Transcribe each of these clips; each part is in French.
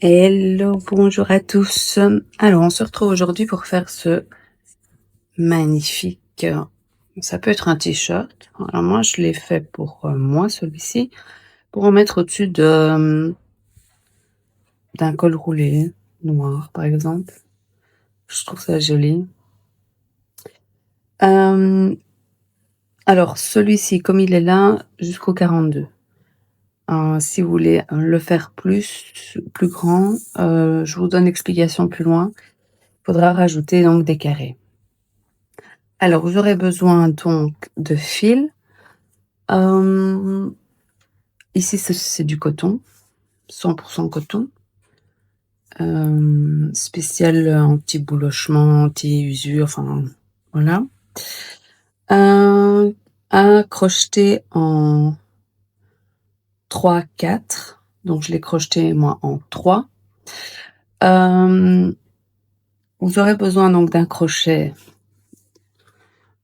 Hello, bonjour à tous. Alors, on se retrouve aujourd'hui pour faire ce magnifique, ça peut être un t-shirt. Alors moi, je l'ai fait pour, moi celui-ci, pour en mettre au-dessus d'un col roulé noir, par exemple. Je trouve ça joli. Alors celui-ci, comme il est là, jusqu'au 42. Si vous voulez le faire plus grand, je vous donne l'explication plus loin. Il faudra rajouter donc des carrés. Alors, vous aurez besoin donc de fil. Ici, c'est du coton, 100% coton. Spécial anti-boulochement, anti-usure, enfin, voilà. Un crocheté en 3-4. Donc, je l'ai crocheté, moi, en 3. Vous aurez besoin donc d'un crochet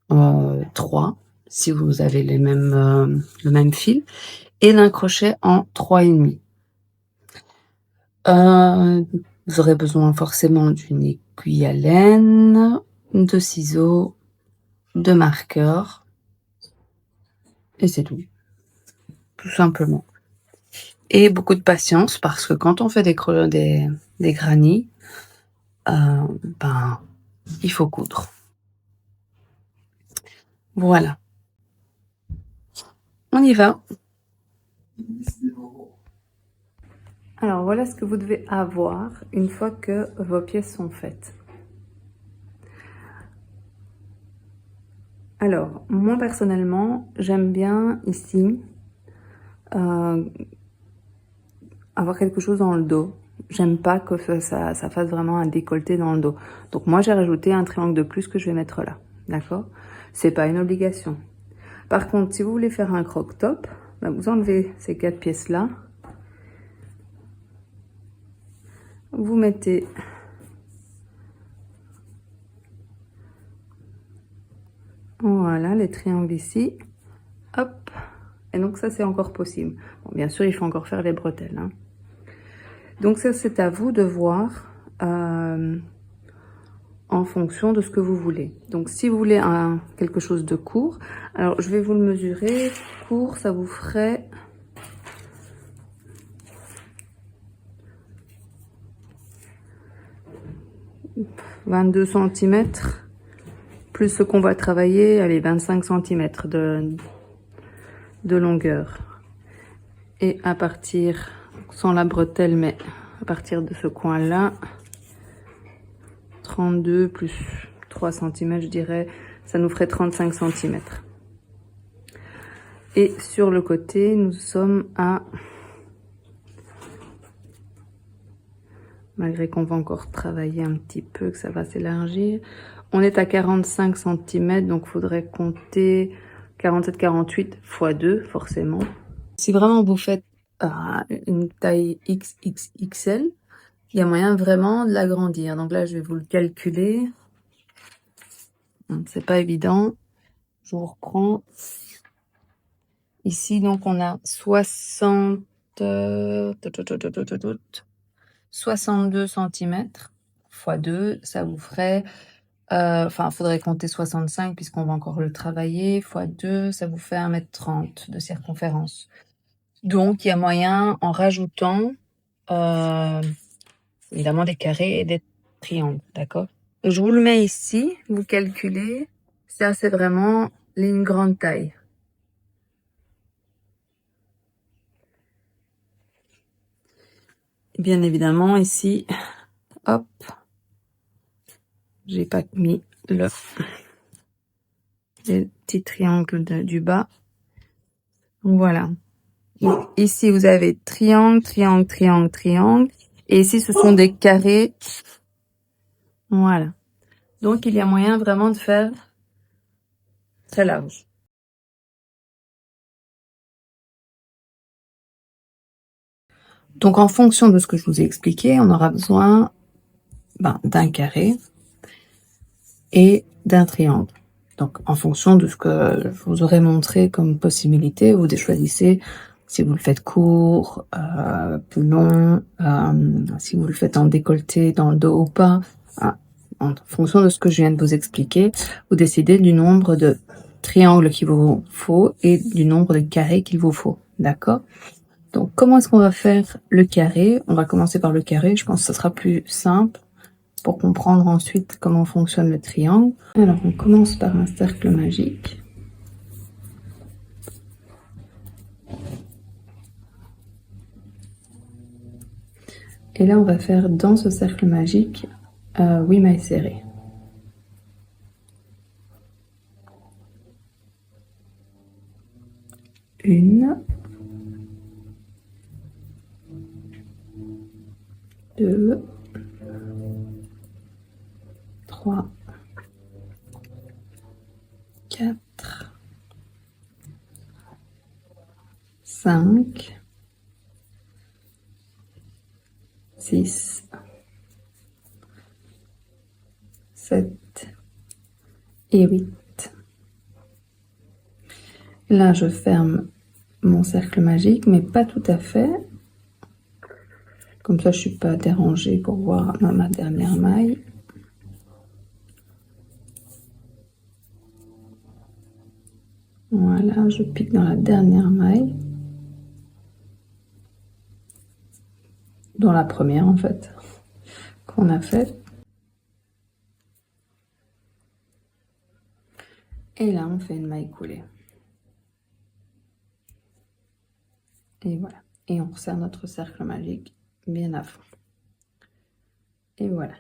3, si vous avez le même fil, et d'un crochet en 3,5. Vous aurez besoin forcément d'une aiguille à laine, de ciseaux, de marqueurs, et c'est tout simplement. Et beaucoup de patience, parce que quand on fait des granny, ben, il faut coudre. Voilà. On y va. Alors voilà ce que vous devez avoir une fois que vos pièces sont faites. Alors, moi personnellement, j'aime bien ici avoir quelque chose dans le dos. J'aime pas que ça fasse vraiment un décolleté dans le dos. Donc moi, j'ai rajouté un triangle de plus que je vais mettre là. D'accord? C'est pas une obligation. Par contre, si vous voulez faire un croc-top, ben vous enlevez ces 4 pièces-là. Vous mettez voilà les triangles ici. Hop. Et donc ça, c'est encore possible. Bon, bien sûr, il faut encore faire les bretelles. Hein. Donc ça, c'est à vous de voir en fonction de ce que vous voulez. Donc si vous voulez quelque chose de court, alors je vais vous le mesurer. Court, ça vous ferait 22 cm, plus ce qu'on va travailler, allez, 25 cm de longueur. Et à partir, sans la bretelle, mais à partir de ce coin-là, 32 plus 3 cm, je dirais, ça nous ferait 35 cm. Et sur le côté, nous sommes à, malgré qu'on va encore travailler un petit peu, que ça va s'élargir, on est à 45 cm, donc il faudrait compter 47-48 x 2, forcément. Si vraiment vous faites une taille XXXL, il y a moyen vraiment de l'agrandir. Donc là, je vais vous le calculer. C'est pas évident. Je vous reprends. Ici, donc, on a 62 cm x 2. Ça vous ferait... Enfin, il faudrait compter 65 puisqu'on va encore le travailler. X 2, ça vous fait 1,30 m de circonférence. Donc, il y a moyen, en rajoutant... évidemment des carrés et des triangles, d'accord? Je vous le mets ici, vous calculez, ça c'est vraiment une grande taille. Bien évidemment ici, hop, j'ai pas mis les petits triangles du bas. Donc voilà. Donc, ici vous avez triangle, triangle, triangle, triangle, et ici ce sont des carrés. Voilà. Donc il y a moyen vraiment de faire très large. Donc en fonction de ce que je vous ai expliqué, on aura besoin d'un carré et d'un triangle. Donc en fonction de ce que je vous aurai montré comme possibilité, vous choisissez Si vous le faites court, plus long, si vous le faites en décolleté, dans le dos ou pas, en fonction de ce que je viens de vous expliquer, vous décidez du nombre de triangles qu'il vous faut et du nombre de carrés qu'il vous faut, d'accord? Donc, comment est-ce qu'on va faire le carré? On va commencer par le carré, je pense que ce sera plus simple pour comprendre ensuite comment fonctionne le triangle. Alors, on commence par un cercle magique. Et là, on va faire dans ce cercle magique 8 mailles serrées. Une, deux, trois, quatre, 5, 6, 7 et 8. Là, je ferme mon cercle magique, mais pas tout à fait. Comme ça, je suis pas dérangée pour voir dans ma dernière maille. Voilà, je pique dans la dernière maille. Dans la première, en fait, qu'on a faite. Et là, on fait une maille coulée. Et voilà. Et on resserre notre cercle magique bien à fond. Et voilà.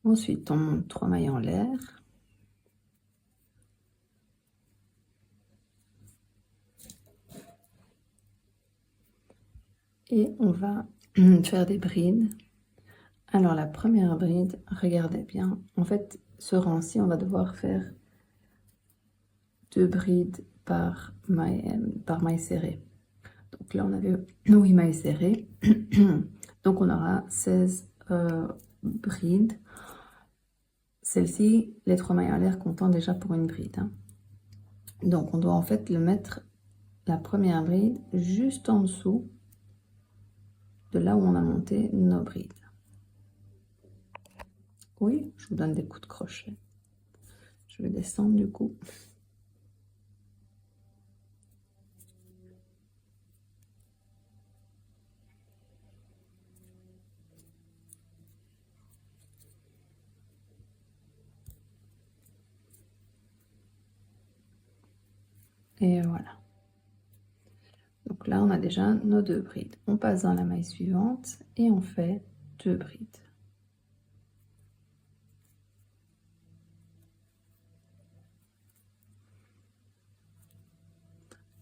Ensuite, on monte 3 mailles en l'air. Et on va faire des brides. Alors, la première bride, regardez bien. En fait, ce rang-ci, on va devoir faire 2 brides par maille serrée. Donc là, on avait 8 mailles serrées. Donc, on aura 16 brides. Celle-ci, les 3 mailles en l'air comptant déjà pour une bride. Hein. Donc, on doit en fait le mettre, la première bride, juste en dessous de là où on a monté nos brides. Oui, je vous donne des coups de crochet. Je vais descendre du coup. Et voilà. Donc là, on a déjà nos 2 brides. On passe dans la maille suivante et on fait 2 brides.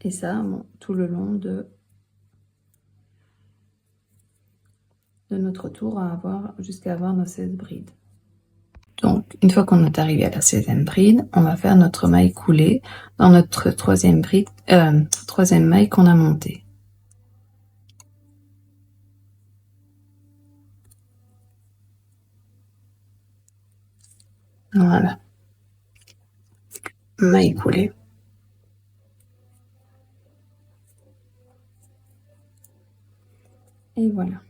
Et ça, bon, tout le long de notre tour jusqu'à avoir nos 16 brides. Donc, une fois qu'on est arrivé à la 16e bride, on va faire notre maille coulée dans notre troisième maille qu'on a montée. Voilà. Maille coulée. Et voilà.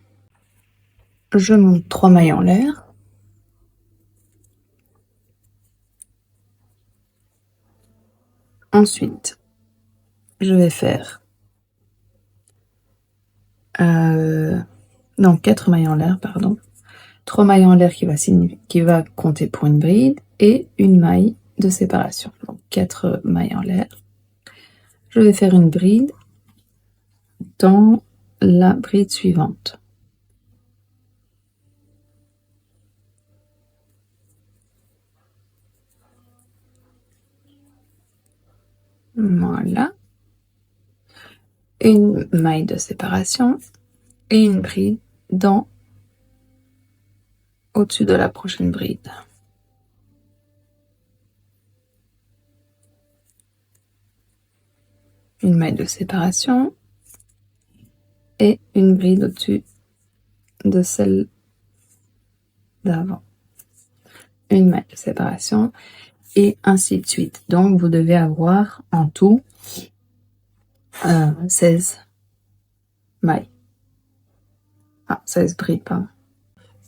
Je monte 3 mailles en l'air. Ensuite, je vais faire 4 mailles en l'air, pardon. 3 mailles en l'air qui va compter pour une bride et une maille de séparation. Donc 4 mailles en l'air. Je vais faire une bride dans la bride suivante. Voilà. Une maille de séparation et une bride au-dessus de la prochaine bride. Une maille de séparation et une bride au-dessus de celle d'avant. Une maille de séparation et ainsi de suite. Donc, vous devez avoir en tout 16 mailles. 16 brides, pardon.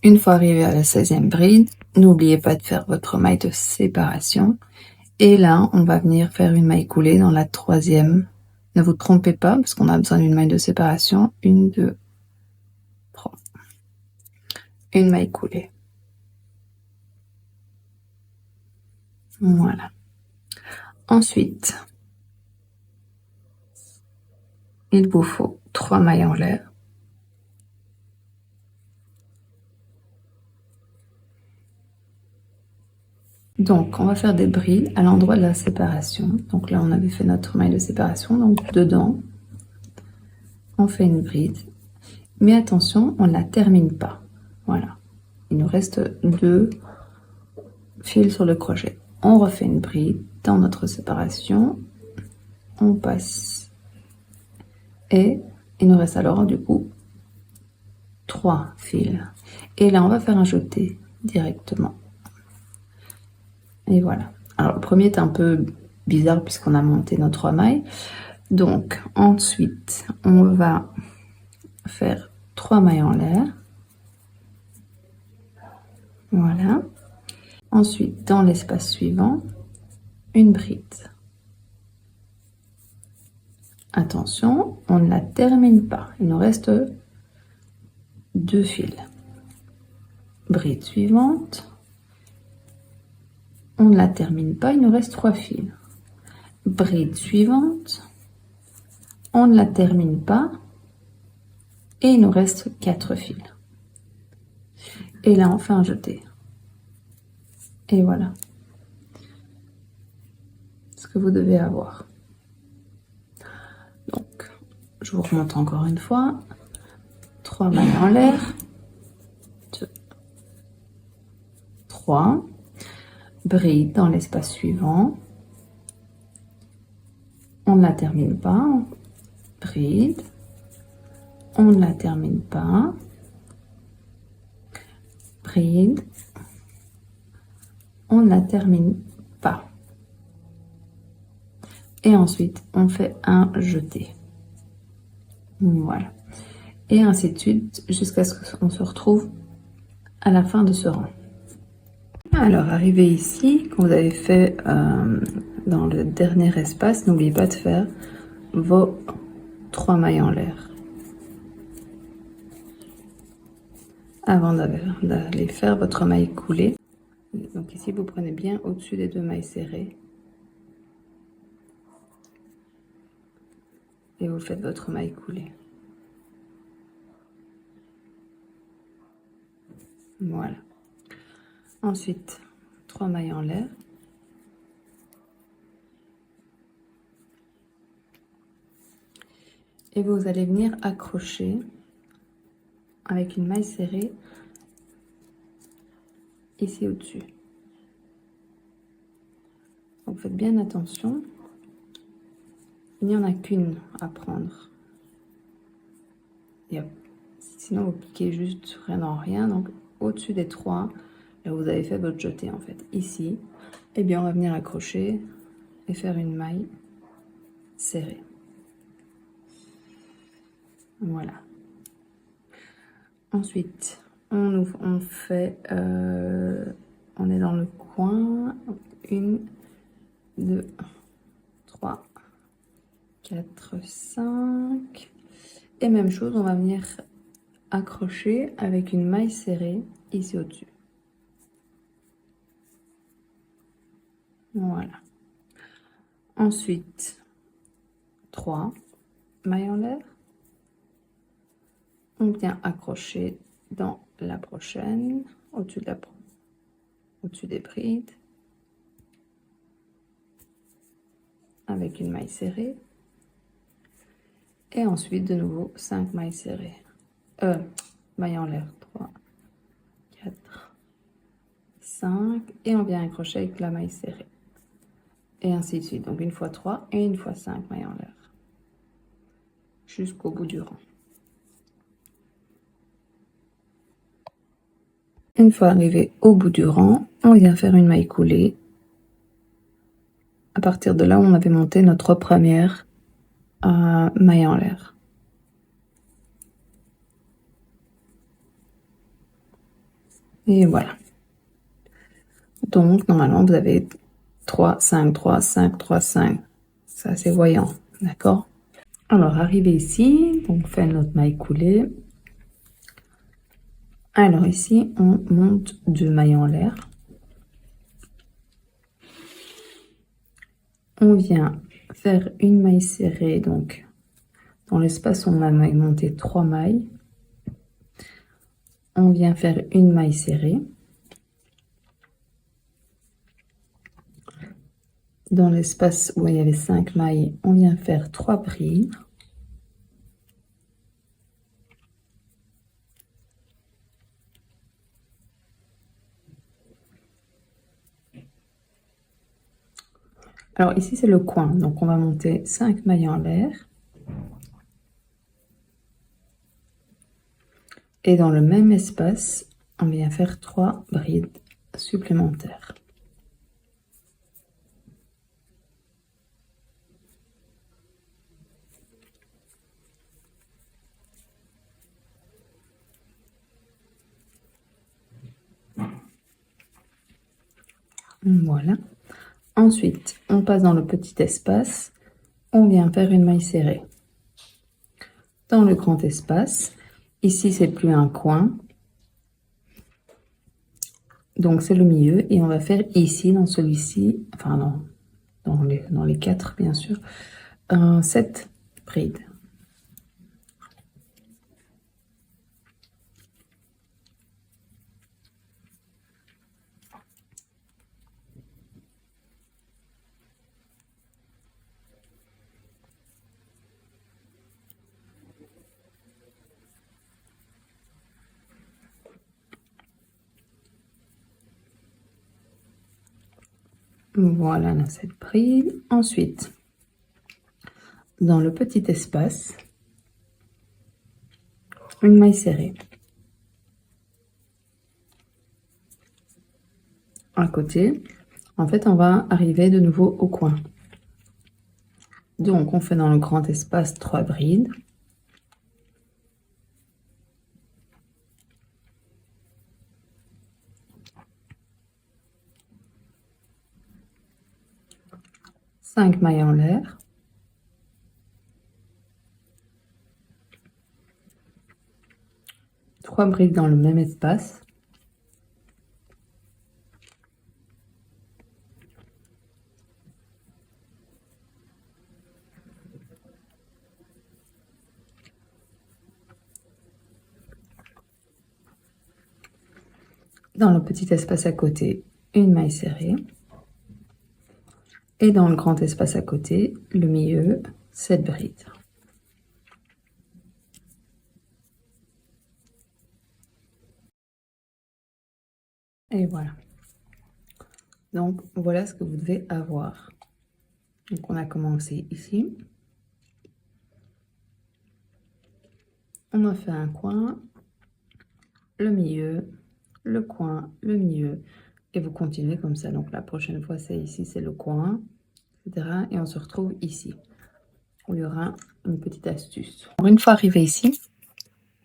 Une fois arrivé à la 16e bride, n'oubliez pas de faire votre maille de séparation. Et là, on va venir faire une maille coulée dans la 3e. Ne vous trompez pas, parce qu'on a besoin d'une maille de séparation. 1, 2, 3. Une maille coulée. Voilà. Ensuite, il vous faut 3 mailles en l'air. Donc, on va faire des brides à l'endroit de la séparation. Donc là, on avait fait notre maille de séparation. Donc, dedans, on fait une bride. Mais attention, on ne la termine pas. Voilà. Il nous reste 2 fils sur le crochet. On refait une bride dans notre séparation. On passe. Et il nous reste alors, du coup, 3 fils. Et là, on va faire un jeté directement. Et voilà. Alors, le premier est un peu bizarre puisqu'on a monté nos 3 mailles. Donc, ensuite, on va faire 3 mailles en l'air. Voilà. Ensuite, dans l'espace suivant, une bride. Attention, on ne la termine pas. Il nous reste 2 fils. Bride suivante. On ne la termine pas, il nous reste 3 fils. Bride suivante. On ne la termine pas. Et il nous reste 4 fils. Et là, on fait un jeté. Et voilà ce que vous devez avoir. Donc, je vous remonte encore une fois. 3 mailles en l'air. 2, 3. Bride dans l'espace suivant. On ne la termine pas. Bride. On ne la termine pas. Bride. On ne la termine pas. Et ensuite, on fait un jeté. Voilà. Et ainsi de suite, jusqu'à ce qu'on se retrouve à la fin de ce rang. Alors, arrivé ici, quand vous avez fait dans le dernier espace, n'oubliez pas de faire vos 3 mailles en l'air. Avant d'aller faire votre maille coulée. Donc ici, vous prenez bien au-dessus des 2 mailles serrées. Et vous faites votre maille coulée. Voilà. Ensuite, 3 mailles en l'air. Et vous allez venir accrocher avec une maille serrée ici au-dessus. Donc faites bien attention. Il n'y en a qu'une à prendre. Sinon, vous piquez juste rien dans rien. Donc, au-dessus des 3, là vous avez fait votre jeté en fait. Ici, eh bien, on va venir accrocher et faire une maille serrée. Voilà. Ensuite, on fait... on est dans le coin. 1, 2, 3, 4, 5... Et même chose, on va venir accrocher avec une maille serrée ici au-dessus. Voilà. Ensuite, 3 mailles en l'air. On vient accrocher dans la prochaine, au-dessus des brides, avec une maille serrée. Et ensuite, de nouveau, 5 mailles serrées. Mailles en l'air. 3, 4, 5. Et on vient accrocher avec la maille serrée. Et ainsi de suite. Donc, une fois 3 et une fois 5 mailles en l'air. Jusqu'au bout du rang. Une fois arrivé au bout du rang, on vient faire une maille coulée. À partir de là, on avait monté notre première maille en l'air. Et voilà. Donc, normalement, vous avez 3, 5, 3, 5, 3, 5. Ça, c'est voyant. D'accord? Alors, arrivé ici, donc, on fait notre maille coulée. Alors, ici, on monte 2 mailles en l'air. On vient faire une maille serrée, donc, dans l'espace où on a monté 3 mailles. On vient faire une maille serrée. Dans l'espace où il y avait 5 mailles, on vient faire 3 brides. Alors ici, c'est le coin. Donc, on va monter 5 mailles en l'air. Et dans le même espace, on vient faire 3 brides supplémentaires. Voilà. Ensuite, on passe dans le petit espace. On vient faire une maille serrée. Dans le grand espace, ici, c'est plus un coin. Donc, c'est le milieu. Et on va faire ici, dans celui-ci, enfin, non, dans les 4, bien sûr, 7 brides. Voilà, dans cette bride. Ensuite, dans le petit espace, une maille serrée. À côté, en fait, on va arriver de nouveau au coin. Donc, on fait dans le grand espace 3 brides. Cinq mailles en l'air. Trois brides dans le même espace. Dans le petit espace à côté, une maille serrée. Et dans le grand espace à côté, le milieu, 7 brides. Et voilà. Donc, voilà ce que vous devez avoir. Donc, on a commencé ici. On a fait un coin, le milieu, le coin, le milieu. Et vous continuez comme ça. Donc, la prochaine fois, c'est ici, c'est le coin, etc. Et on se retrouve ici, où il y aura une petite astuce. Alors, une fois arrivé ici,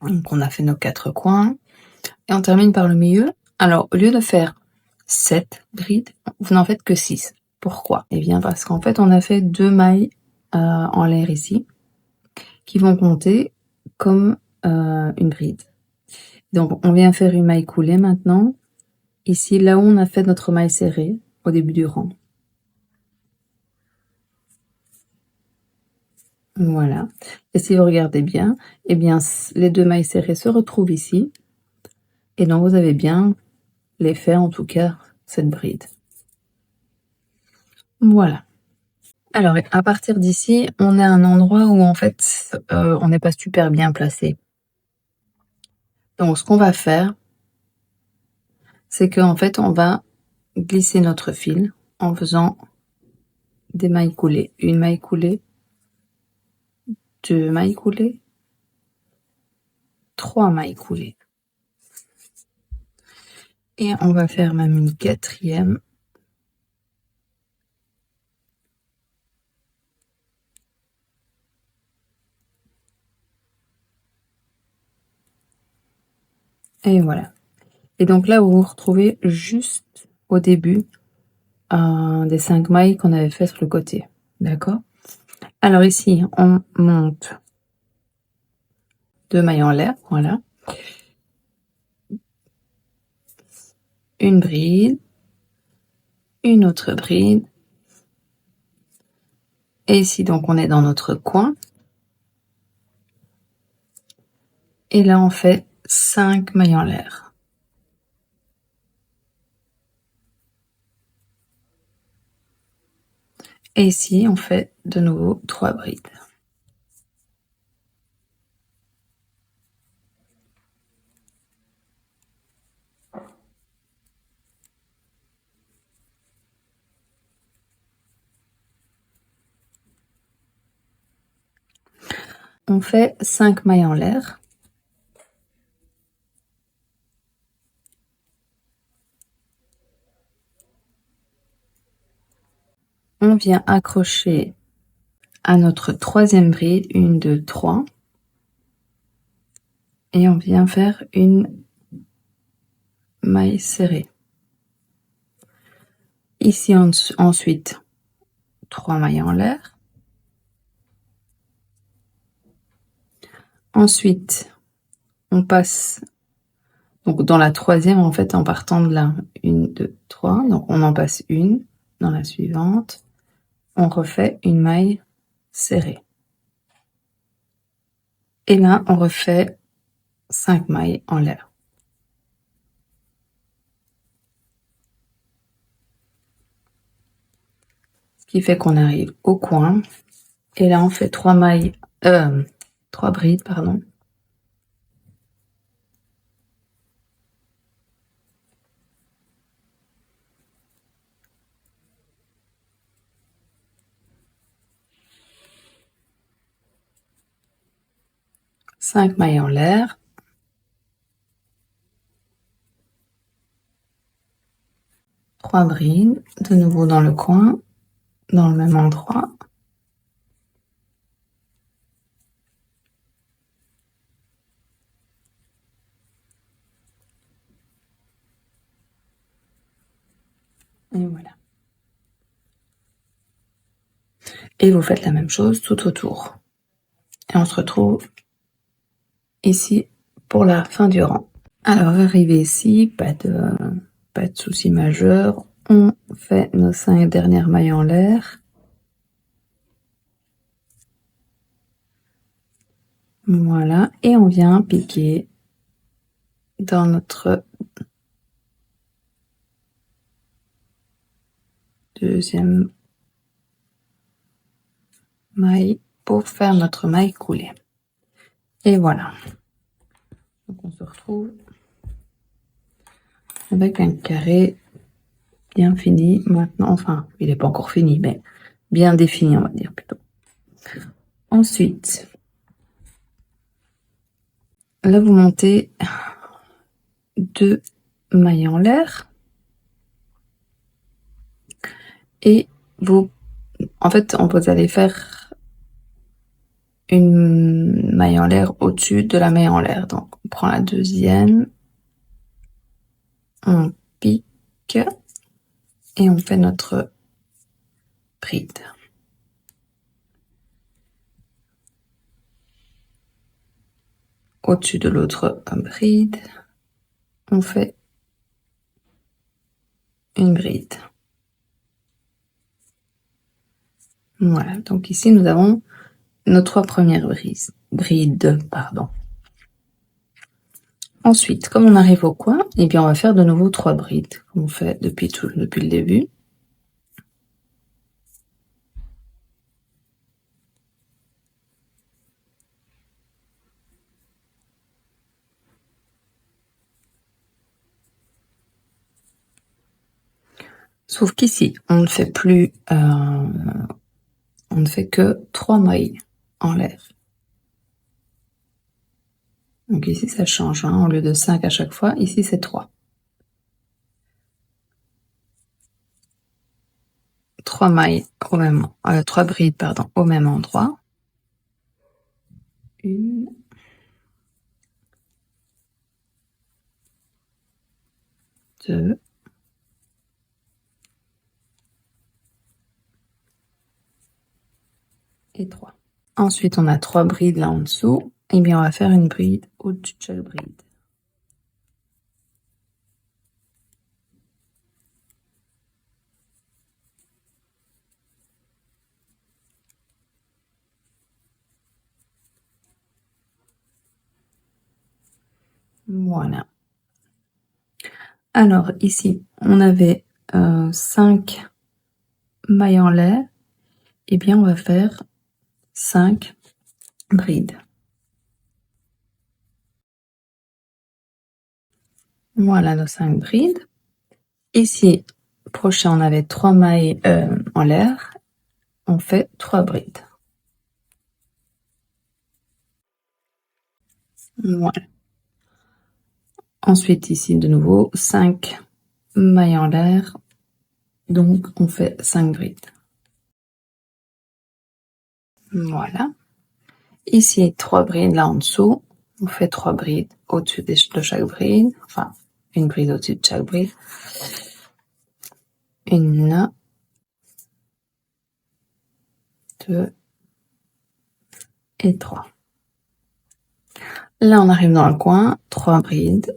donc on a fait nos 4 coins. Et on termine par le milieu. Alors, au lieu de faire 7 brides, vous n'en faites que 6. Pourquoi? Eh bien, parce qu'en fait, on a fait 2 mailles en l'air ici, qui vont compter comme une bride. Donc, on vient faire une maille coulée maintenant, ici, là où on a fait notre maille serrée, au début du rang. Voilà. Et si vous regardez bien, eh bien, les 2 mailles serrées se retrouvent ici. Et donc, vous avez bien l'effet, en tout cas, cette bride. Voilà. Alors, à partir d'ici, on a un endroit où, en fait, on n'est pas super bien placé. Donc, ce qu'on va faire, c'est qu'en fait, on va glisser notre fil en faisant des mailles coulées. Une maille coulée, 2 mailles coulées, 3 mailles coulées. Et on va faire même une 4e. Et voilà. Et donc là, vous vous retrouvez juste au début des 5 mailles qu'on avait fait sur le côté. D'accord? Alors ici, on monte 2 mailles en l'air, voilà. Une bride, une autre bride. Et ici, donc, on est dans notre coin. Et là, on fait 5 mailles en l'air. Et ici, on fait de nouveau 3 brides. On fait 5 mailles en l'air. On vient accrocher à notre troisième bride, 1, 2, 3. Et on vient faire une maille serrée. Ici, ensuite, 3 mailles en l'air. Ensuite, on passe donc dans la troisième, en fait, en partant de là, 1, 2, 3. Donc, on en passe une dans la suivante. On refait une maille serrée. Et là, on refait 5 mailles en l'air. Ce qui fait qu'on arrive au coin. Et là, on fait 3 mailles, 3 brides, pardon. Cinq mailles en l'air. Trois brides, de nouveau dans le coin, dans le même endroit. Et voilà. Et vous faites la même chose tout autour. Et on se retrouve ici pour la fin du rang. Alors, arrivé ici, pas de souci majeur. On fait nos 5 dernières mailles en l'air. Voilà. Et on vient piquer dans notre deuxième maille pour faire notre maille coulée. Et voilà. Donc, on se retrouve avec un carré bien fini maintenant. Enfin, il n'est pas encore fini, mais bien défini, on va dire plutôt. Ensuite, là, vous montez 2 mailles en l'air. Et vous, en fait, vous allez faire une maille en l'air au-dessus de la maille en l'air. Donc, on prend la deuxième, on pique et on fait notre bride. Au-dessus de l'autre bride, on fait une bride. Voilà, donc ici nous avons nos 3 premières brides, pardon. Ensuite, comme on arrive au coin, eh bien on va faire de nouveau 3 brides, comme on fait depuis le début. Sauf qu'ici, on ne fait plus, on ne fait que 3 mailles en l'air. Donc ici, ça change, hein, au lieu de 5 à chaque fois, ici c'est 3. 3 mailles au même, 3 brides, pardon, au même endroit. 1, 2 et 3. Ensuite, on a 3 brides là en dessous. Et bien, on va faire une bride au-dessus de chaque bride. Voilà. Alors, ici, on avait 5 mailles en l'air. Et bien, on va faire 5 brides. Voilà nos 5 brides. Ici, prochain, on avait 3 mailles en l'air. On fait 3 brides. Voilà. Ensuite, ici, de nouveau, 5 mailles en l'air. Donc, on fait 5 brides. Voilà. Ici, 3 brides là en dessous. On fait 3 brides au-dessus de chaque bride. Enfin, une bride au-dessus de chaque bride. 1, 2 et 3. Là, on arrive dans le coin. 3 brides.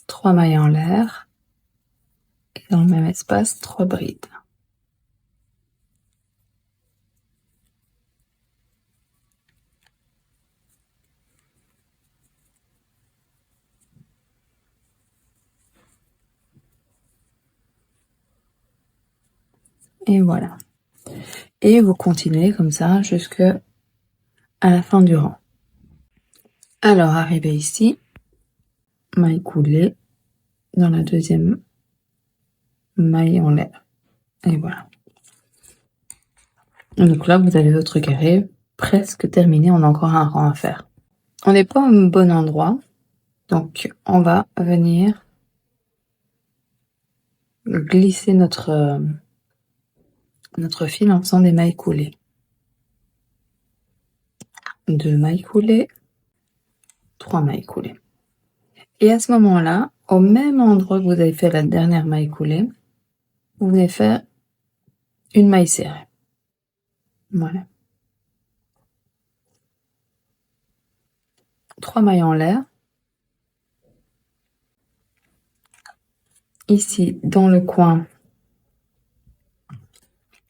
Trois mailles en l'air. Et dans le même espace, 3 brides. Et voilà. Et vous continuez comme ça jusqu'à la fin du rang. Alors, arrivé ici, maille coulée dans la deuxième maille en l'air. Et voilà. Donc là, vous avez votre carré presque terminé. On a encore un rang à faire. On n'est pas au bon endroit. Donc, on va venir glisser notre fil en faisant des mailles coulées. 2 mailles coulées, 3 mailles coulées. Et à ce moment-là, au même endroit que vous avez fait la dernière maille coulée, vous venez faire une maille serrée. Voilà. 3 mailles en l'air. Ici, dans le coin,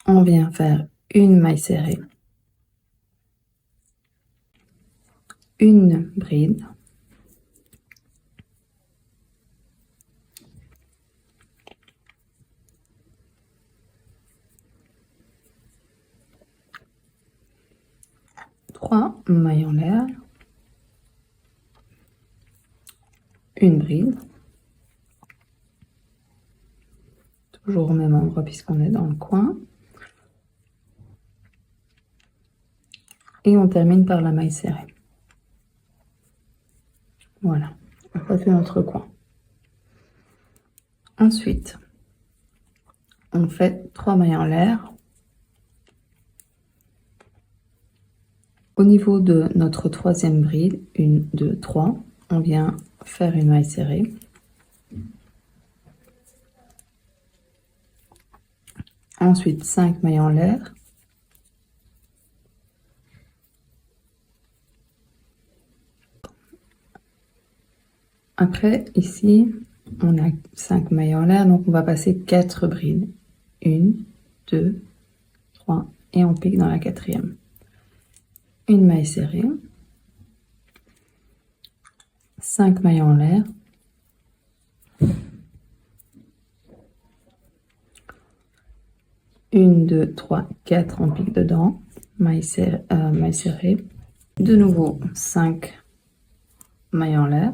on vient faire une maille serrée, une bride, trois mailles en l'air, une bride, toujours au même endroit puisqu'on est dans le coin, et on termine par la maille serrée. Voilà, ça c'est notre coin. Ensuite, on fait 3 mailles en l'air. Au niveau de notre troisième bride, 1, 2, 3, on vient faire une maille serrée. Ensuite, 5 mailles en l'air. Après, ici, on a 5 mailles en l'air, donc on va passer 4 brides. 1, 2, 3, et on pique dans la quatrième. Une maille serrée. 5 mailles en l'air. Une, 2, 3, 4, on pique dedans. Maille serrée. De nouveau, 5 mailles en l'air.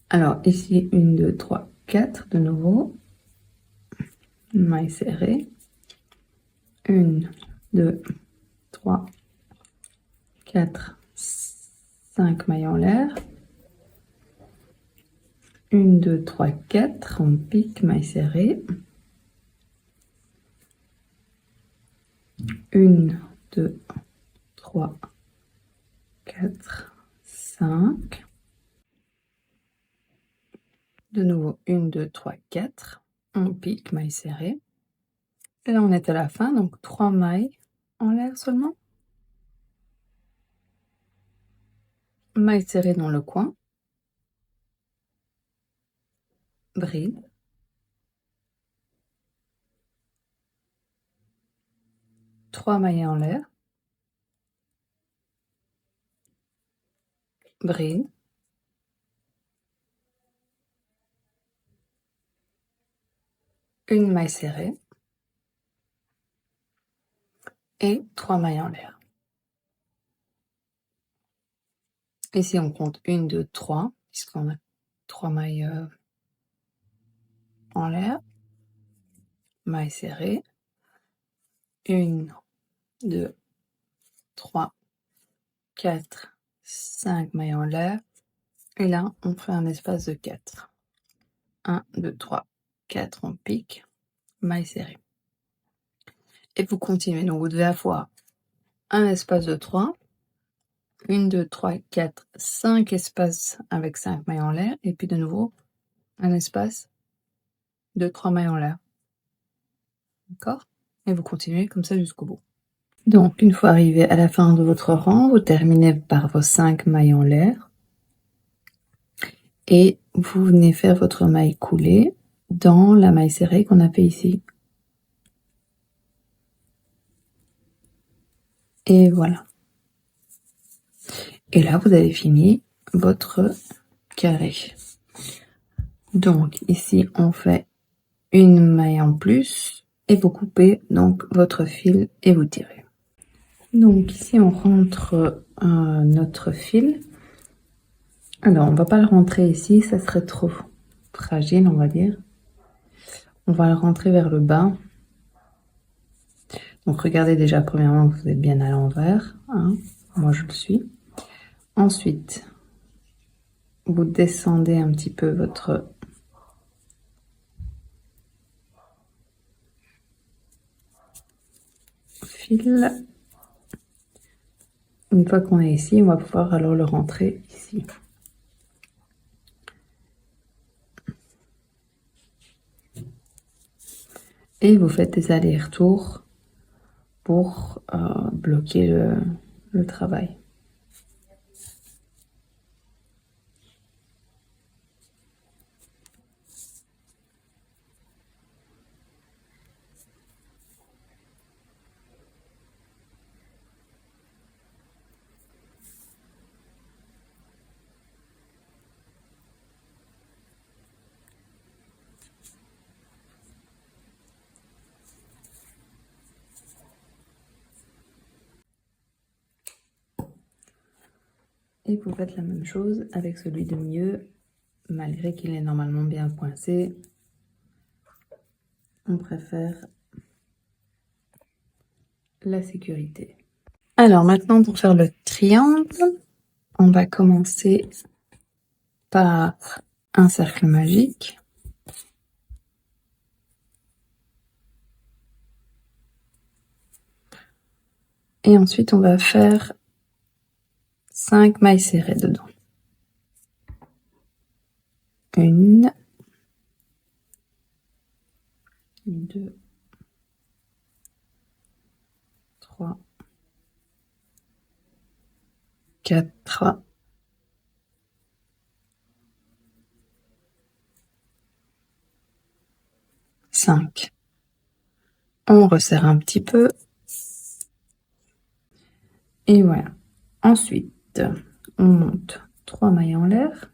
Alors ici, 1, 2, 3, 4 de nouveau. Maille serrée. 1, 2, 3, 4, 5 mailles en l'air. 1, 2, 3, 4, on pique, maille serrée. 1, 2, 3, 4, 5. De nouveau, 1, 2, 3, 4. On pique, maille serrée. Et là, on est à la fin, donc 3 mailles en l'air seulement. Maille serrée dans le coin. Bride. 3 mailles en l'air. Bride. Une maille serrée. Et 3 mailles en l'air. Ici, on compte 1, 2, 3, puisqu'on a 3 mailles en l'air. Maille serrée. 1, 2, 3, 4, 5 mailles en l'air. Et là, on fait un espace de 4. 1, 2, 3, 4, on pique, maille serrée. Et vous continuez. Donc, vous devez avoir un espace de 3. 1, 2, 3, 4, 5 espaces avec 5 mailles en l'air. Et puis de nouveau, un espace de 3 mailles en l'air. D'accord? Et vous continuez comme ça jusqu'au bout. Donc, une fois arrivé à la fin de votre rang, vous terminez par vos 5 mailles en l'air. Et vous venez faire votre maille coulée dans la maille serrée qu'on a fait ici. Et voilà. Et là, vous avez fini votre carré. Donc, ici, on fait une maille en plus et vous coupez donc votre fil et vous tirez. Donc, ici, on rentre notre fil. Alors, on va pas le rentrer ici, ça serait trop fragile, on va dire. On va le rentrer vers le bas. Donc, regardez déjà premièrement que vous êtes bien à l'envers. Hein. Moi, je le suis. Ensuite, vous descendez un petit peu votre fil. Une fois qu'on est ici, on va pouvoir alors le rentrer ici. Et vous faites des allers-retours pour bloquer le travail. Et vous faites la même chose avec celui de milieu, malgré qu'il est normalement bien coincé. On préfère la sécurité. Alors maintenant, pour faire le triangle, on va commencer par un cercle magique. Et ensuite, on va faire 5 mailles serrées dedans. 1, 2, 3, 4, 5. On resserre un petit peu. Et voilà. Ensuite, on monte 3 mailles en l'air.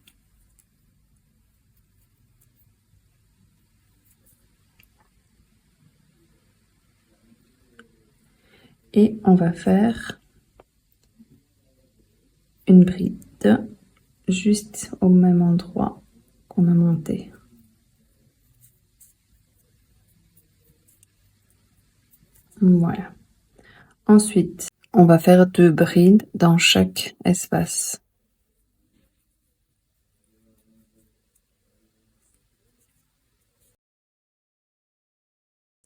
Et on va faire une bride juste au même endroit qu'on a monté. Voilà. Ensuite, on va faire 2 brides dans chaque espace.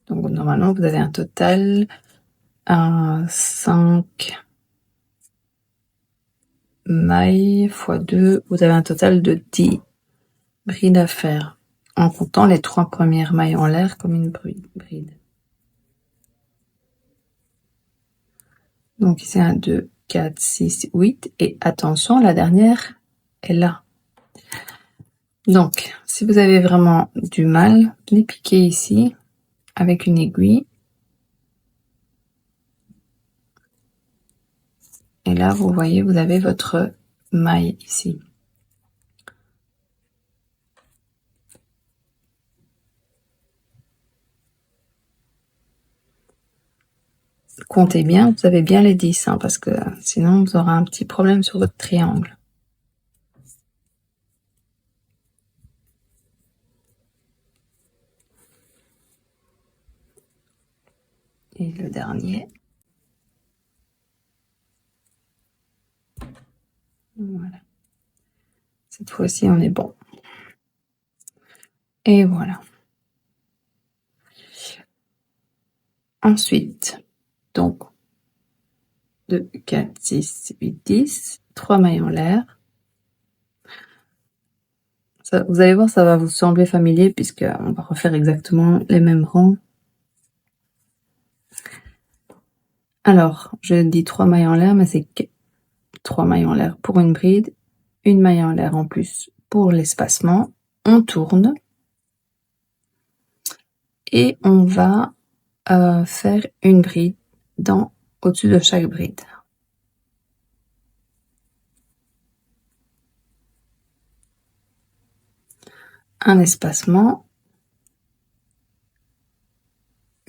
Donc normalement vous avez un total à 5 mailles x 2, vous avez un total de 10 brides à faire, en comptant les 3 premières mailles en l'air comme une bride. Donc ici 1, 2, 4, 6, 8, et attention, la dernière est là. Donc, si vous avez vraiment du mal, les piquez ici avec une aiguille. Et là, vous voyez, vous avez votre maille ici. Comptez bien, vous avez bien les 10, hein, parce que sinon vous aurez un petit problème sur votre triangle. Et le dernier. Voilà. Cette fois-ci, on est bon. Et voilà. Ensuite, donc, 2, 4, 6, 8, 10, 3 mailles en l'air. Vous allez voir, ça va vous sembler familier puisque on va refaire exactement les mêmes rangs. Alors, je dis 3 mailles en l'air, mais c'est 3 mailles en l'air pour une bride, une maille en l'air en plus pour l'espacement. On tourne et on va faire une bride au-dessus de chaque bride. Un espacement,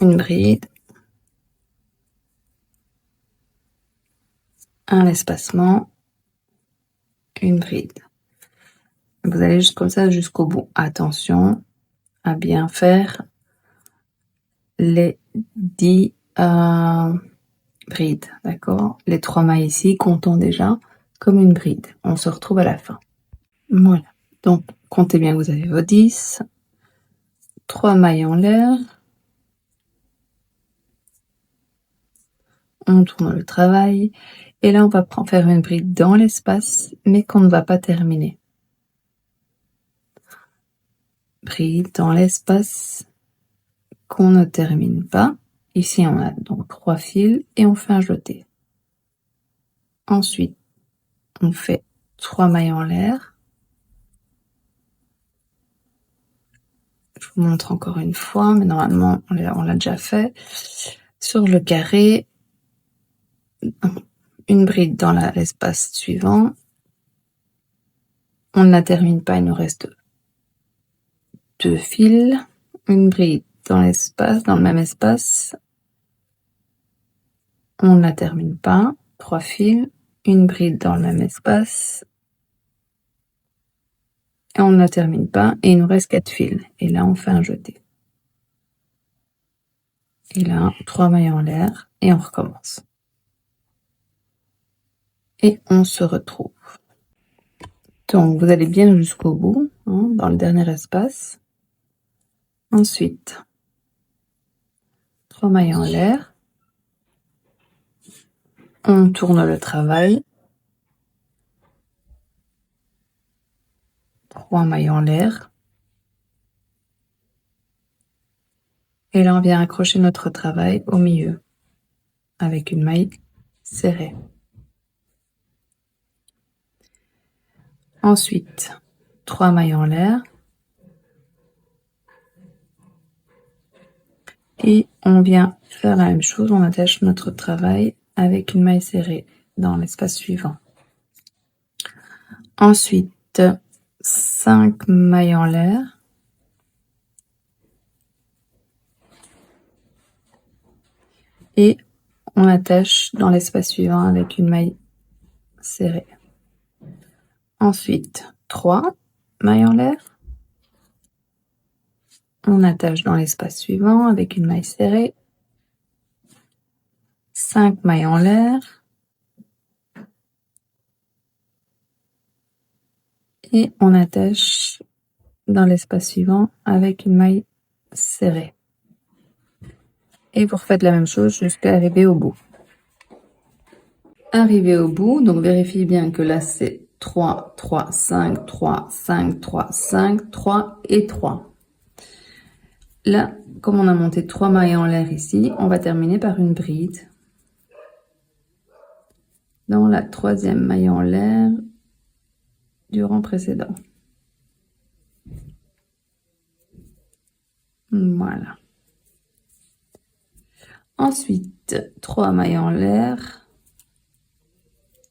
une bride, un espacement, une bride. Vous allez juste comme ça jusqu'au bout. Attention à bien faire les 10 brides, d'accord? Les 3 mailles ici, comptons déjà comme une bride. On se retrouve à la fin. Voilà. Donc, comptez bien que vous avez vos 10, 3 mailles en l'air. On tourne le travail. Et là, on va faire une bride dans l'espace, mais qu'on ne va pas terminer. Bride dans l'espace qu'on ne termine pas. Ici, on a donc 3 fils et on fait un jeté. Ensuite, on fait 3 mailles en l'air. Je vous montre encore une fois, mais normalement, on l'a déjà fait. Sur le carré, une bride dans l'espace suivant. On ne la termine pas, il nous reste 2 fils. Une bride dans l'espace, dans le même espace. On ne la termine pas, 3 fils. Une bride dans le même espace. Et on ne la termine pas, et il nous reste 4 fils. Et là, on fait un jeté. Et là, 3 mailles en l'air, et on recommence. Et on se retrouve. Donc, vous allez bien jusqu'au bout, hein, dans le dernier espace. Ensuite, 3 mailles en l'air. On tourne le travail. 3 mailles en l'air. Et là, on vient accrocher notre travail au milieu avec une maille serrée. Ensuite, 3 mailles en l'air. Et on vient faire la même chose, on attache notre travail avec une maille serrée dans l'espace suivant. Ensuite, 5 mailles en l'air. Et on attache dans l'espace suivant avec une maille serrée. Ensuite, 3 mailles en l'air. On attache dans l'espace suivant avec une maille serrée. 5 mailles en l'air. Et on attache dans l'espace suivant avec une maille serrée. Et vous refaites la même chose jusqu'à arriver au bout. Arrivé au bout, donc vérifiez bien que là c'est 3, 3, 5, 3, 5, 3, 5, 3 et 3. Là, comme on a monté 3 mailles en l'air ici, on va terminer par une bride dans la 3e maille en l'air du rang précédent. Voilà. Ensuite, 3 mailles en l'air.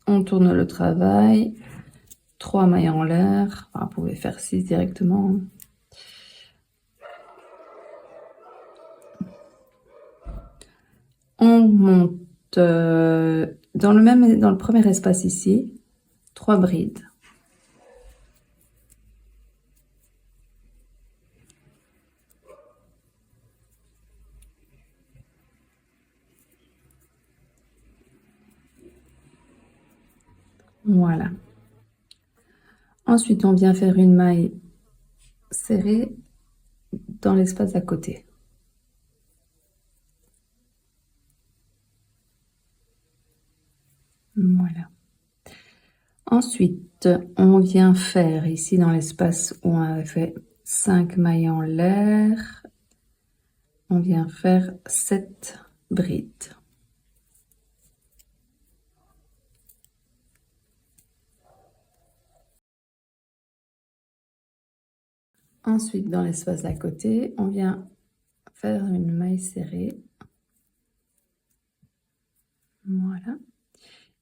On tourne le travail. 3 mailles en l'air. Enfin, vous pouvez faire 6 directement. On monte dans le premier espace ici, 3 brides. Voilà. Ensuite, on vient faire une maille serrée dans l'espace à côté. Voilà. Ensuite, on vient faire ici dans l'espace où on avait fait 5 mailles en l'air, on vient faire 7 brides. Ensuite, dans l'espace à côté, on vient faire une maille serrée. Voilà.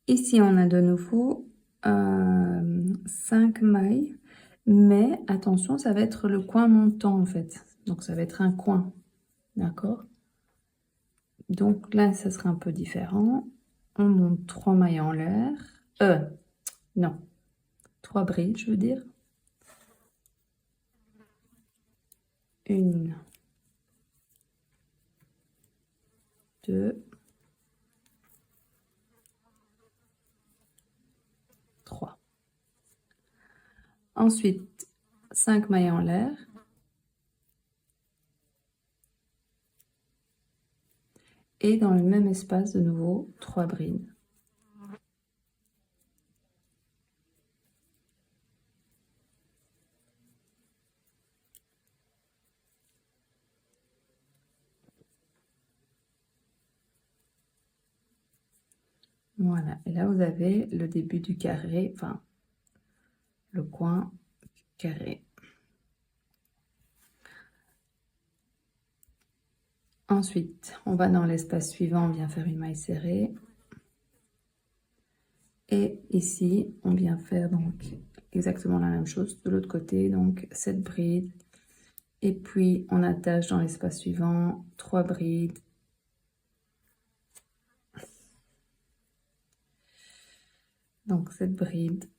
Ici, on a de nouveau 5 mailles, mais attention, ça va être le coin montant en fait. Donc, ça va être un coin, d'accord? Donc là, ça sera un peu différent. On monte 3 mailles en l'air. Non, 3 brides, je veux dire. 1, 2, 3. Ensuite, 5 mailles en l'air. Et dans le même espace, de nouveau, 3 brides. Voilà, et là vous avez le début du carré, enfin le coin carré. Ensuite, on va dans l'espace suivant, on vient faire une maille serrée. Et ici, on vient faire donc exactement la même chose de l'autre côté, donc 7 brides. Et puis, on attache dans l'espace suivant 3 brides. Donc, 7 brides.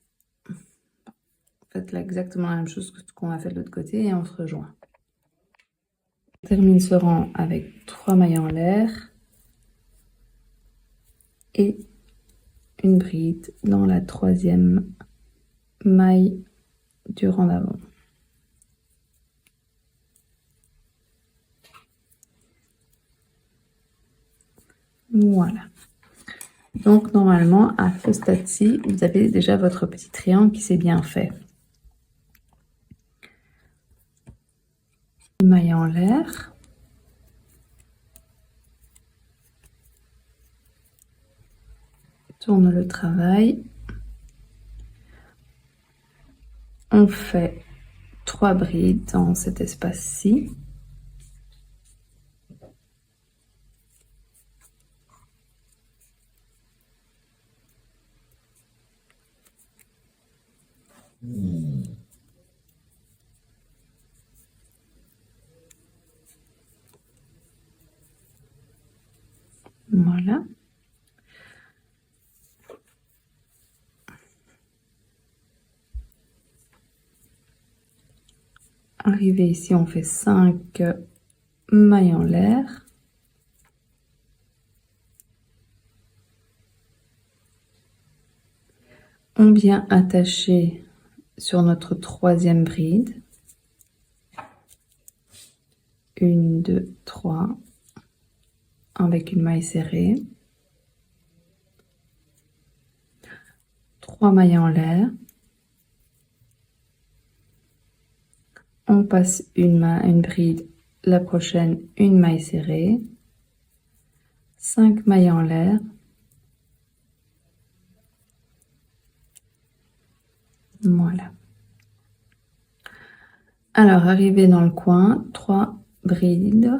Faites là exactement la même chose que ce qu'on a fait de l'autre côté et on se rejoint. On termine ce rang avec 3 mailles en l'air et une bride dans la 3e maille du rang d'avant. Voilà. Donc, normalement, à ce stade-ci, vous avez déjà votre petit triangle qui s'est bien fait. Maille en l'air. Tourne le travail. On fait 3 brides dans cet espace-ci. Voilà. Arrivé ici, on fait 5 mailles en l'air. On vient attacher sur notre 3e bride. 1, 2, 3. avec une maille serrée, 3 mailles en l'air, on passe une bride, la prochaine une maille serrée, 5 mailles en l'air, voilà. Alors arrivé dans le coin, 3 brides,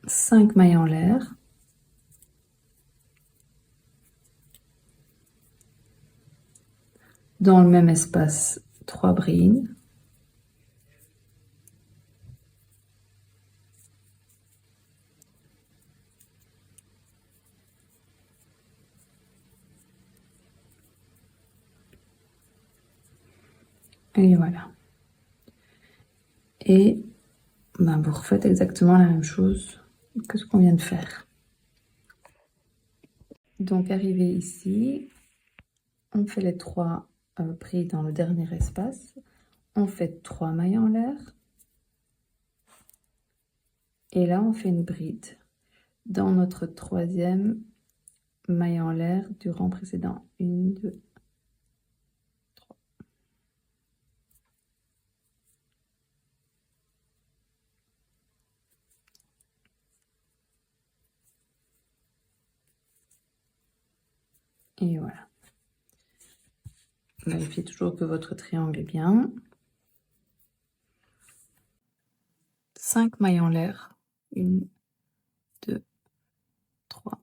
cinq mailles en l'air, dans le même espace 3 brides, et voilà. Et ben, vous refaites exactement la même chose que ce qu'on vient de faire. Donc arrivé ici, on fait les 3 brides dans le dernier espace, on fait 3 mailles en l'air, et là on fait une bride dans notre troisième maille en l'air du rang précédent. 1, 2, 3. Et voilà. Vérifiez toujours que votre triangle est bien. 5 mailles en l'air. 1, 2, 3,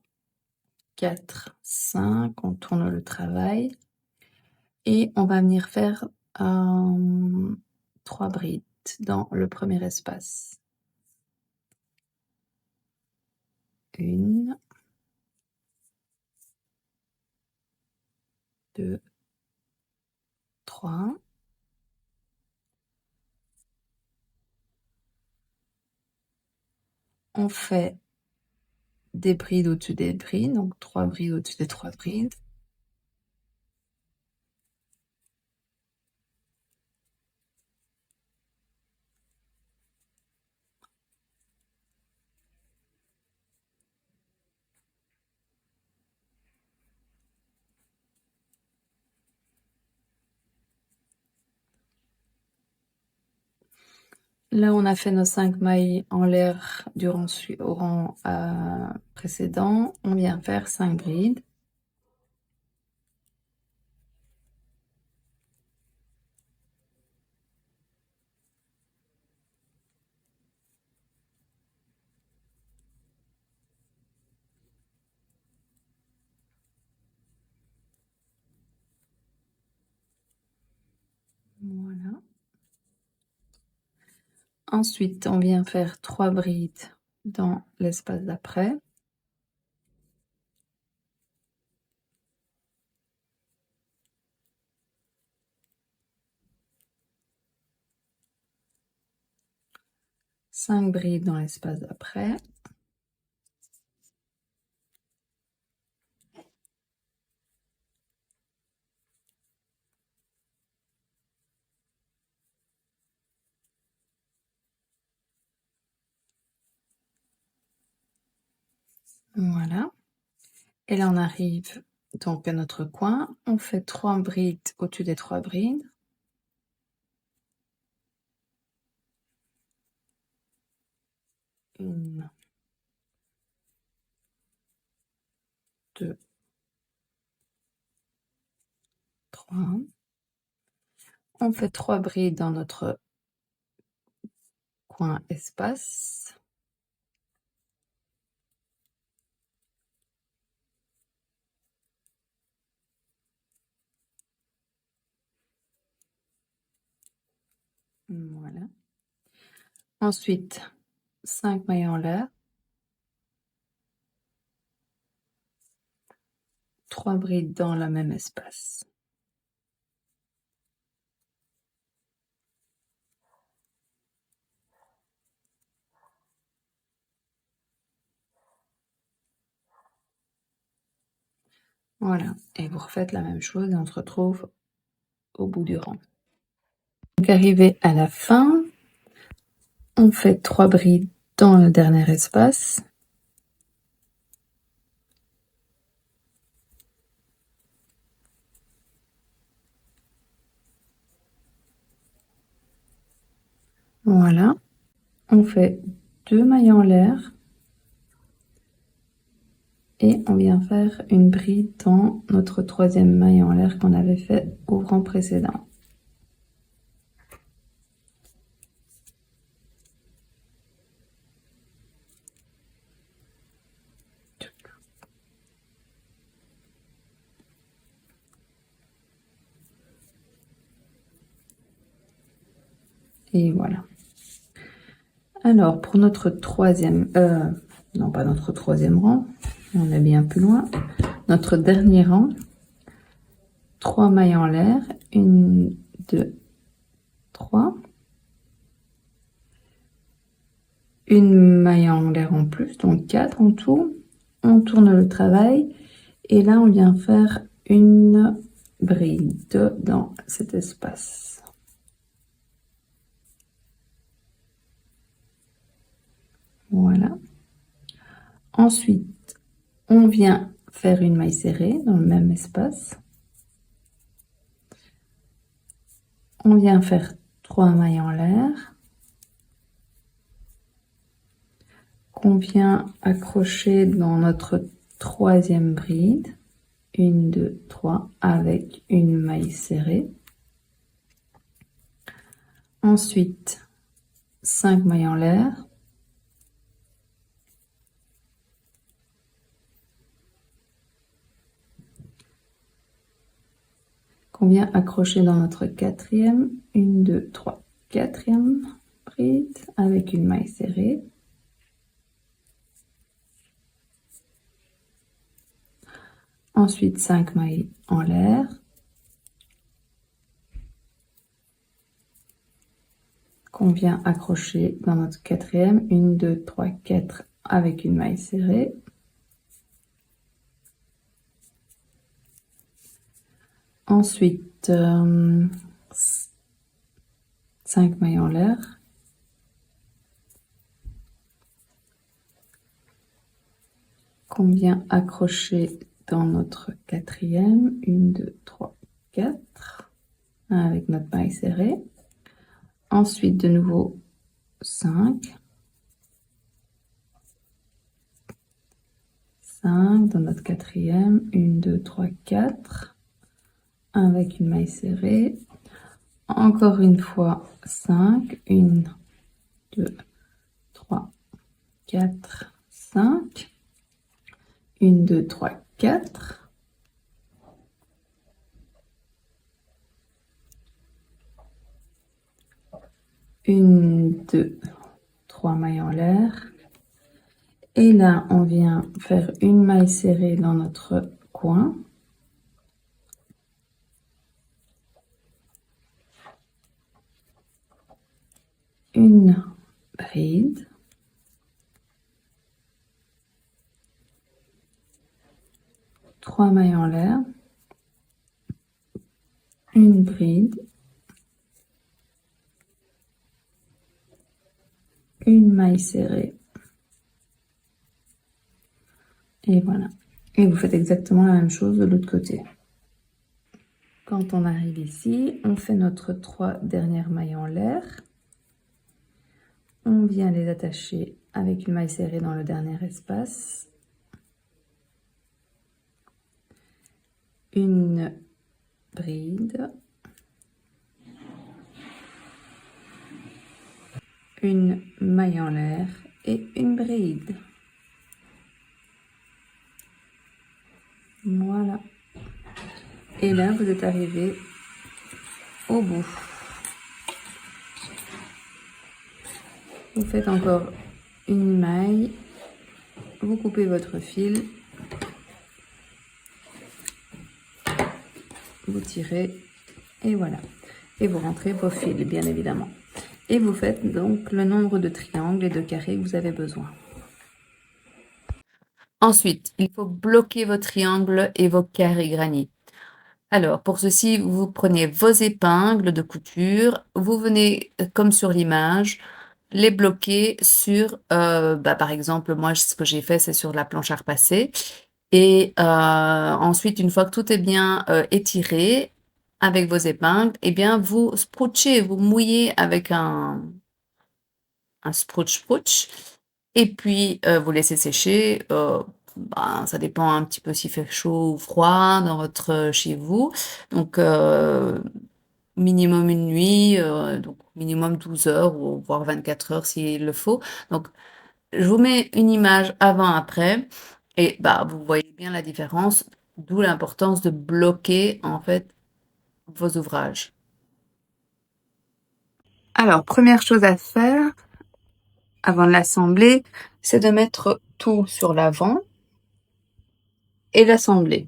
4, 5. On tourne le travail. Et on va venir faire 3 brides dans le premier espace. 1, 2, 3. On fait des brides au-dessus des brides, donc 3 brides au-dessus des 3 brides. Là, on a fait nos 5 mailles en l'air au rang précédent. On vient faire 5 brides. Voilà. Ensuite, on vient faire 3 brides dans l'espace d'après. Cinq brides dans l'espace d'après. Voilà. Et là, on arrive donc à notre coin. On fait 3 brides au-dessus des 3 brides. 1, 2, 3. On fait 3 brides dans notre coin espace. Voilà. Ensuite, 5 mailles en l'air. 3 brides dans le même espace. Voilà, et vous refaites la même chose et on se retrouve au bout du rang. Donc arrivé à la fin, on fait 3 brides dans le dernier espace. Voilà, on fait 2 mailles en l'air et on vient faire une bride dans notre 3e maille en l'air qu'on avait fait au rang précédent. Et voilà. Alors, pour notre 3e, non pas notre 3e rang, on est bien plus loin. Notre dernier rang, 3 mailles en l'air, 1, 2, 3. Une maille en l'air en plus, donc 4 en tout. On tourne le travail et là on vient faire une bride dans cet espace. Voilà. Ensuite, on vient faire une maille serrée dans le même espace. On vient faire 3 mailles en l'air. Qu'on vient accrocher dans notre 3e bride. 1, 2, 3 avec une maille serrée. Ensuite, 5 mailles en l'air. Qu'on vient accrocher dans notre 4e, 1, 2, 3, 4e bride avec une maille serrée. Ensuite, 5 mailles en l'air. Qu'on vient accrocher dans notre 4e, 1, 2, 3, 4 avec une maille serrée. Ensuite, 5 mailles en l'air. Qu'on vient accrocher dans notre 4e, 1, 2, 3, 4 avec notre maille serrée. Ensuite, de nouveau 5. 5 dans notre 4e, 1, 2, 3, 4 avec une maille serrée. Encore une fois 5, 1, 2, 3, 4, 5, 1, 2, 3, 4. Une, 2, 3 mailles en l'air. Et là, on vient faire une maille serrée dans notre coin. Une bride. Trois mailles en l'air. Une bride. Une maille serrée. Et voilà. Et vous faites exactement la même chose de l'autre côté. Quand on arrive ici, on fait notre 3 dernières mailles en l'air. On vient les attacher avec une maille serrée dans le dernier espace. Une bride. Une maille en l'air et une bride. Voilà. Et là, vous êtes arrivé au bout. Vous faites encore une maille. Vous coupez votre fil. Vous tirez et voilà. Et vous rentrez vos fils, bien évidemment. Et vous faites donc le nombre de triangles et de carrés que vous avez besoin. Ensuite, il faut bloquer vos triangles et vos carrés granit. Alors, pour ceci, vous prenez vos épingles de couture, vous venez, comme sur l'image, les bloquer sur, par exemple, moi, ce que j'ai fait, c'est sur la planche à repasser. Et ensuite, une fois que tout est bien étiré avec vos épingles, eh bien, vous sprouchez, vous mouillez avec un sprouch-sprouch. Et puis, vous laissez sécher. Ça dépend un petit peu s'il fait chaud ou froid dans votre chez vous. Donc, minimum une nuit, donc minimum 12 heures ou voire 24 heures s'il le faut. Donc, je vous mets une image avant-après et vous voyez bien la différence, d'où l'importance de bloquer en fait vos ouvrages. Alors, première chose à faire avant de l'assembler, c'est de mettre tout sur l'avant et l'assembler.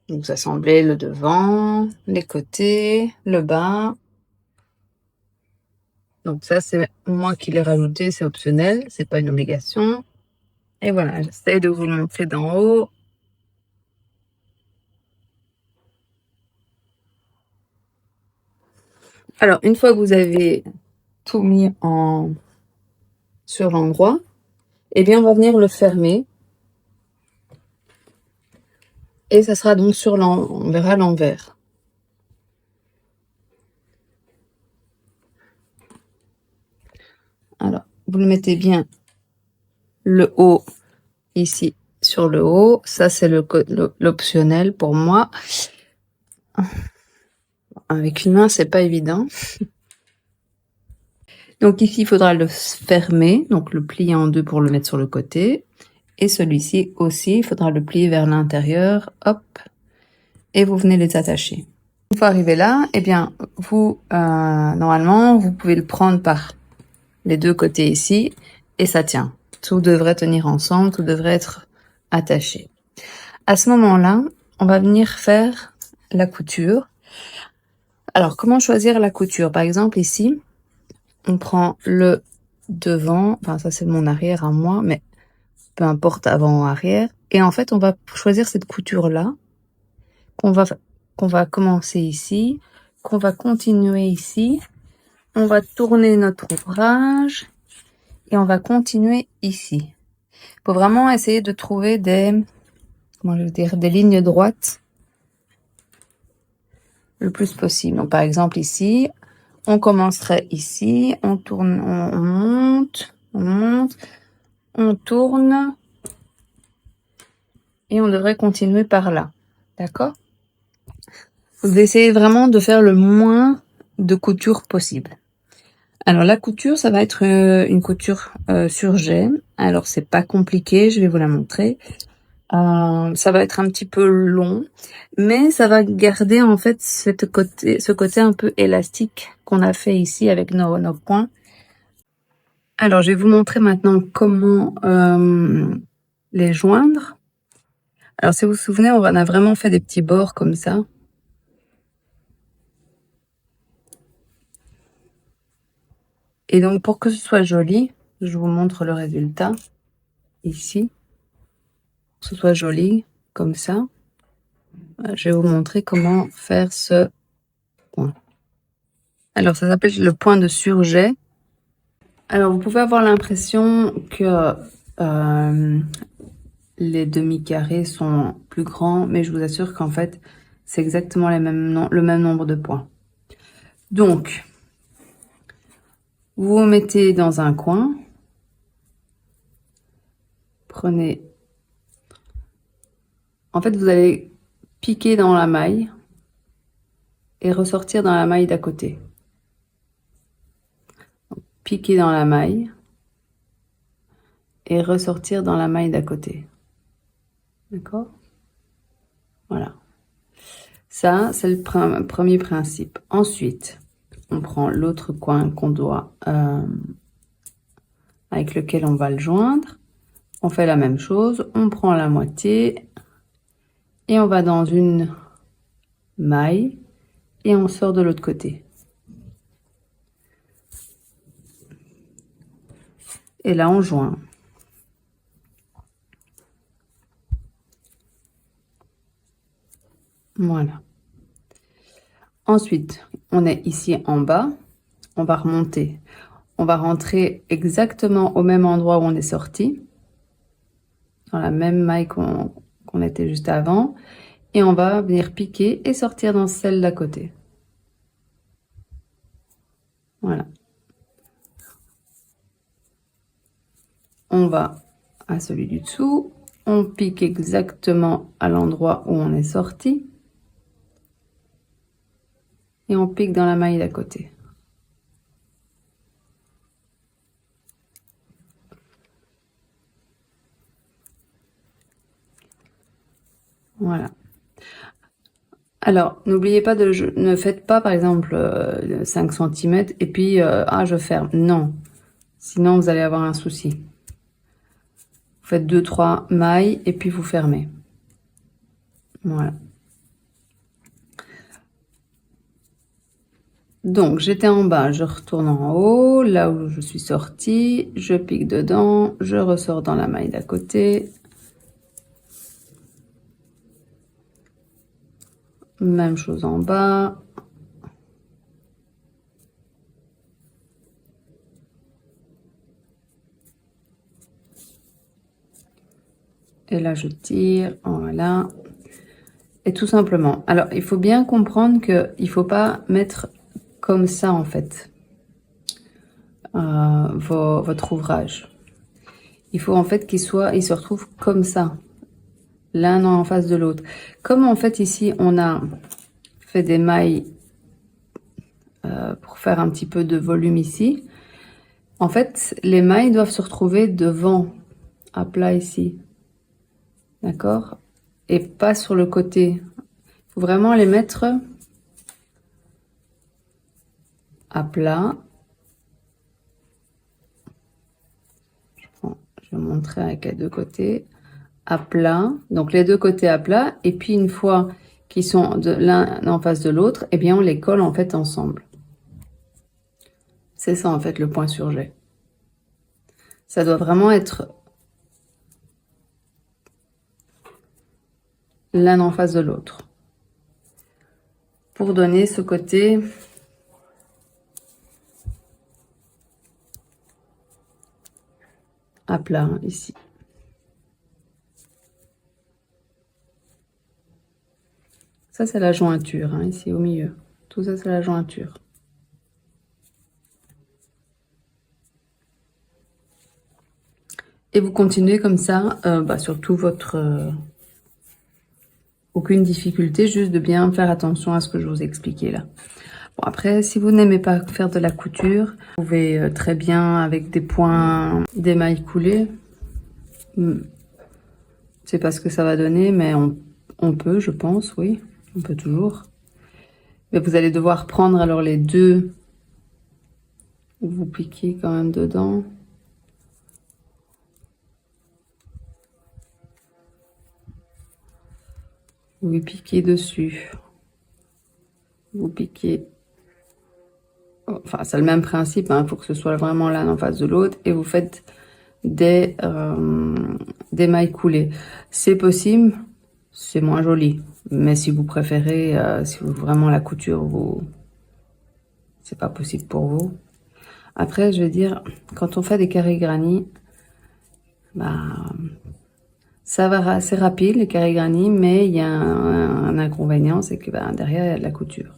Donc, vous assemblez le devant, les côtés, le bas. Donc ça, c'est moi qui l'ai rajouté, c'est optionnel, c'est pas une obligation. Et voilà, j'essaie de vous le montrer d'en haut. Alors, une fois que vous avez tout mis sur l'endroit, eh bien, on va venir le fermer. Et ça sera donc on verra l'envers. Alors, vous le mettez bien le haut ici sur le haut. Ça, c'est l'optionnel pour moi. Avec une main, c'est pas évident. Donc ici, il faudra le fermer, donc le plier en deux pour le mettre sur le côté. Et celui-ci aussi, il faudra le plier vers l'intérieur, hop, et vous venez les attacher. Une fois arrivé là, eh bien, vous, normalement, vous pouvez le prendre par les deux côtés ici, et ça tient. Tout devrait tenir ensemble, tout devrait être attaché. À ce moment-là, on va venir faire la couture. Alors, comment choisir la couture? Par exemple, ici, on prend le devant, enfin ça c'est mon arrière à moi, mais peu importe avant ou arrière. Et en fait, on va choisir cette couture-là, qu'on va commencer ici, qu'on va continuer ici. On va tourner notre ouvrage et on va continuer ici. Il faut vraiment essayer de trouver comment je veux dire, des lignes droites le plus possible. Donc, par exemple, ici, on commencerait ici, on tourne, on monte, on tourne, et on devrait continuer par là. D'accord? Vous essayez vraiment de faire le moins de couture possible. Alors, la couture, ça va être une couture sur jet. Alors, c'est pas compliqué, je vais vous la montrer. Ça va être un petit peu long, mais ça va garder en fait ce côté un peu élastique qu'on a fait ici avec nos points. Alors, je vais vous montrer maintenant comment les joindre. Alors, si vous vous souvenez, on a vraiment fait des petits bords comme ça. Et donc, pour que ce soit joli, je vous montre le résultat ici. Pour que ce soit joli, comme ça. Je vais vous montrer comment faire ce point. Alors, ça s'appelle le point de surjet. Alors, vous pouvez avoir l'impression que les demi-carrés sont plus grands, mais je vous assure qu'en fait, c'est exactement le même nombre de points. Donc, vous vous mettez dans un coin. Prenez... En fait, vous allez piquer dans la maille et ressortir dans la maille d'à côté. Piquer dans la maille et ressortir dans la maille d'à côté. D'accord? Voilà. Ça, c'est le premier principe. Ensuite, on prend l'autre coin qu'on doit, avec lequel on va le joindre. On fait la même chose. On prend la moitié et on va dans une maille et on sort de l'autre côté. Et là, on joint. Voilà. Ensuite, on est ici en bas. On va remonter. On va rentrer exactement au même endroit où on est sorti. Dans la même maille qu'on était juste avant. Et on va venir piquer et sortir dans celle d'à côté. Voilà. On va à celui du dessous. On pique exactement à l'endroit où on est sorti. Et on pique dans la maille d'à côté. Voilà. Alors, n'oubliez pas ne faites pas, par exemple, 5 cm et puis, je ferme. Non. Sinon, vous allez avoir un souci. Vous faites 2-3 mailles et puis vous fermez. Voilà. Donc, j'étais en bas, je retourne en haut, là où je suis sortie, je pique dedans, je ressors dans la maille d'à côté. Même chose en bas. Et là, je tire, voilà. Et tout simplement. Alors, il faut bien comprendre qu'il ne faut pas mettre comme ça, en fait, votre ouvrage. Il faut, en fait, il se retrouve comme ça, l'un en face de l'autre. Comme, en fait, ici, on a fait des mailles pour faire un petit peu de volume ici. En fait, les mailles doivent se retrouver devant, à plat ici. D'accord? Et pas sur le côté. Il faut vraiment les mettre à plat. Je vais montrer avec les deux côtés. À plat. Donc, les deux côtés à plat. Et puis, une fois qu'ils sont l'un en face de l'autre, eh bien, on les colle en fait ensemble. C'est ça, en fait, le point sur jet. Ça doit vraiment être l'un en face de l'autre. Pour donner ce côté à plat, hein, ici. Ça, c'est la jointure, hein, ici au milieu. Tout ça, c'est la jointure. Et vous continuez comme ça, sur tout votre... aucune difficulté, juste de bien faire attention à ce que je vous ai expliqué là. Bon, après, si vous n'aimez pas faire de la couture, vous pouvez très bien avec des points, des mailles coulées. Je sais pas ce que ça va donner, mais on peut, je pense, oui. On peut toujours. Mais vous allez devoir prendre alors les deux. Vous piquez quand même dedans. Vous piquez dessus. Vous piquez. Enfin, c'est le même principe, hein. Il faut que ce soit vraiment l'un en face de l'autre. Et vous faites des mailles coulées. C'est possible, c'est moins joli. Mais si vous préférez, si vous vraiment la couture, c'est pas possible pour vous. Après, je veux dire, quand on fait des carrés granit, ça va assez rapide, les carrés granit, mais il y a un inconvénient, c'est que derrière, il y a de la couture.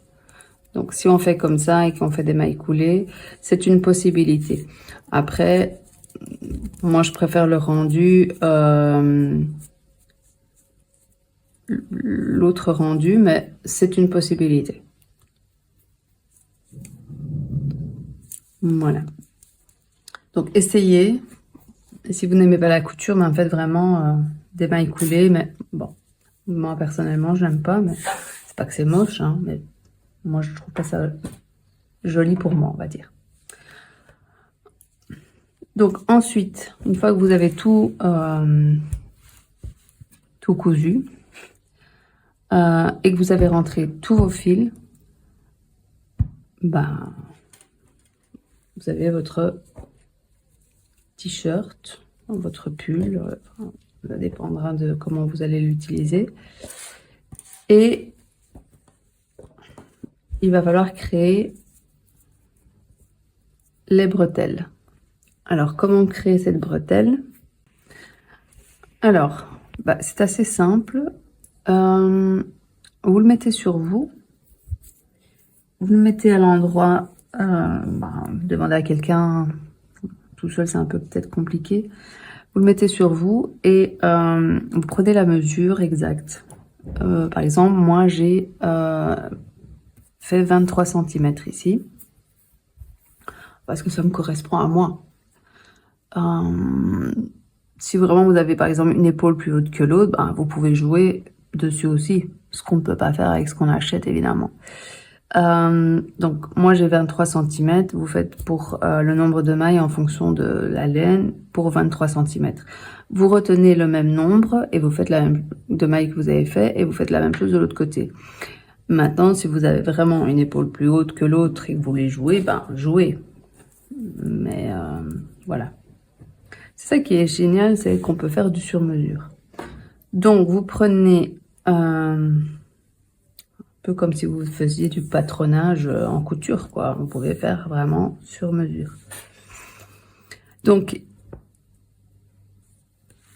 Donc, si on fait comme ça et qu'on fait des mailles coulées, c'est une possibilité. Après, moi, je préfère le rendu, l'autre rendu, mais c'est une possibilité. Voilà. Donc, essayez. Et si vous n'aimez pas la couture, en faites vraiment des mailles coulées. Mais bon, moi, personnellement, je n'aime pas. Mais c'est pas que c'est moche, hein, mais moi, je trouve pas ça joli pour moi, on va dire. Donc, ensuite, une fois que vous avez tout cousu, et que vous avez rentré tous vos fils, vous avez votre t-shirt, votre pull, ça dépendra de comment vous allez l'utiliser. Et il va falloir créer les bretelles. Alors, comment créer cette bretelle? Alors, c'est assez simple. Vous le mettez sur vous. Vous le mettez à l'endroit, demandez à quelqu'un, tout seul c'est un peu peut-être compliqué. Vous le mettez sur vous et vous prenez la mesure exacte. Par exemple, moi j'ai fait 23 cm ici, parce que ça me correspond à moi. Si vraiment vous avez par exemple une épaule plus haute que l'autre, vous pouvez jouer dessus aussi, ce qu'on ne peut pas faire avec ce qu'on achète évidemment. Donc moi j'ai 23 cm, vous faites pour le nombre de mailles en fonction de la laine pour 23 cm. Vous retenez le même nombre et vous faites la même de mailles que vous avez fait et vous faites la même chose de l'autre côté. Maintenant, si vous avez vraiment une épaule plus haute que l'autre et que vous voulez jouer, jouez. Mais voilà. C'est ça qui est génial, c'est qu'on peut faire du sur-mesure. Donc vous prenez peu comme si vous faisiez du patronage en couture, quoi. Vous pouvez faire vraiment sur mesure. Donc,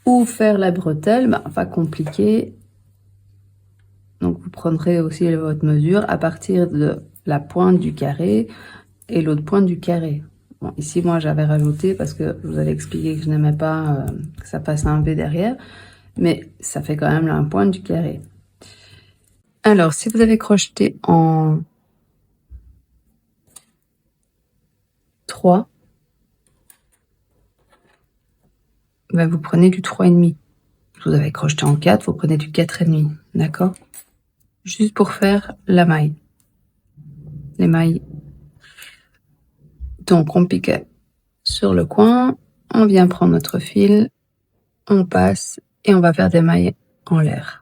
où faire la bretelle, pas compliqué. Donc, vous prendrez aussi votre mesure à partir de la pointe du carré et l'autre pointe du carré. Bon, ici, moi, j'avais rajouté parce que je vous avais expliqué que je n'aimais pas que ça passe un V derrière, mais ça fait quand même la pointe du carré. Alors, si vous avez crocheté en 3, vous prenez du 3,5. Si vous avez crocheté en 4, vous prenez du 4,5. D'accord? Juste pour faire la maille. Les mailles. Donc, on pique sur le coin. On vient prendre notre fil. On passe et on va faire des mailles en l'air.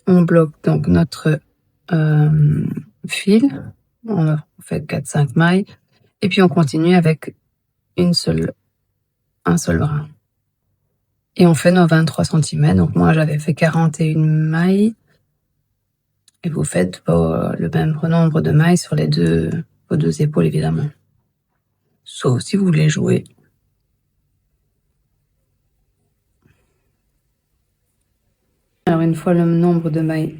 On bloque donc notre fil. On fait 4-5 mailles. Et puis, on continue avec un seul brin. Et on fait nos 23 cm. Donc, moi, j'avais fait 41 mailles. Et vous faites le même nombre de mailles sur vos deux épaules, évidemment. Sauf si vous voulez jouer. Alors, une fois le nombre de mailles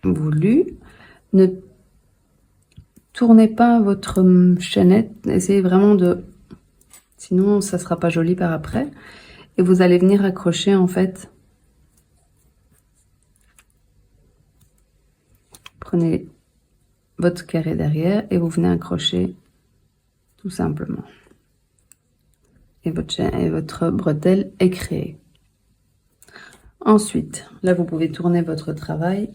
voulu, ne tournez pas votre chaînette. Essayez vraiment de... Sinon, ça sera pas joli par après. Et vous allez venir accrocher, en fait. Prenez votre carré derrière et vous venez accrocher tout simplement. Et votre bretelle est créée. Ensuite, là, vous pouvez tourner votre travail.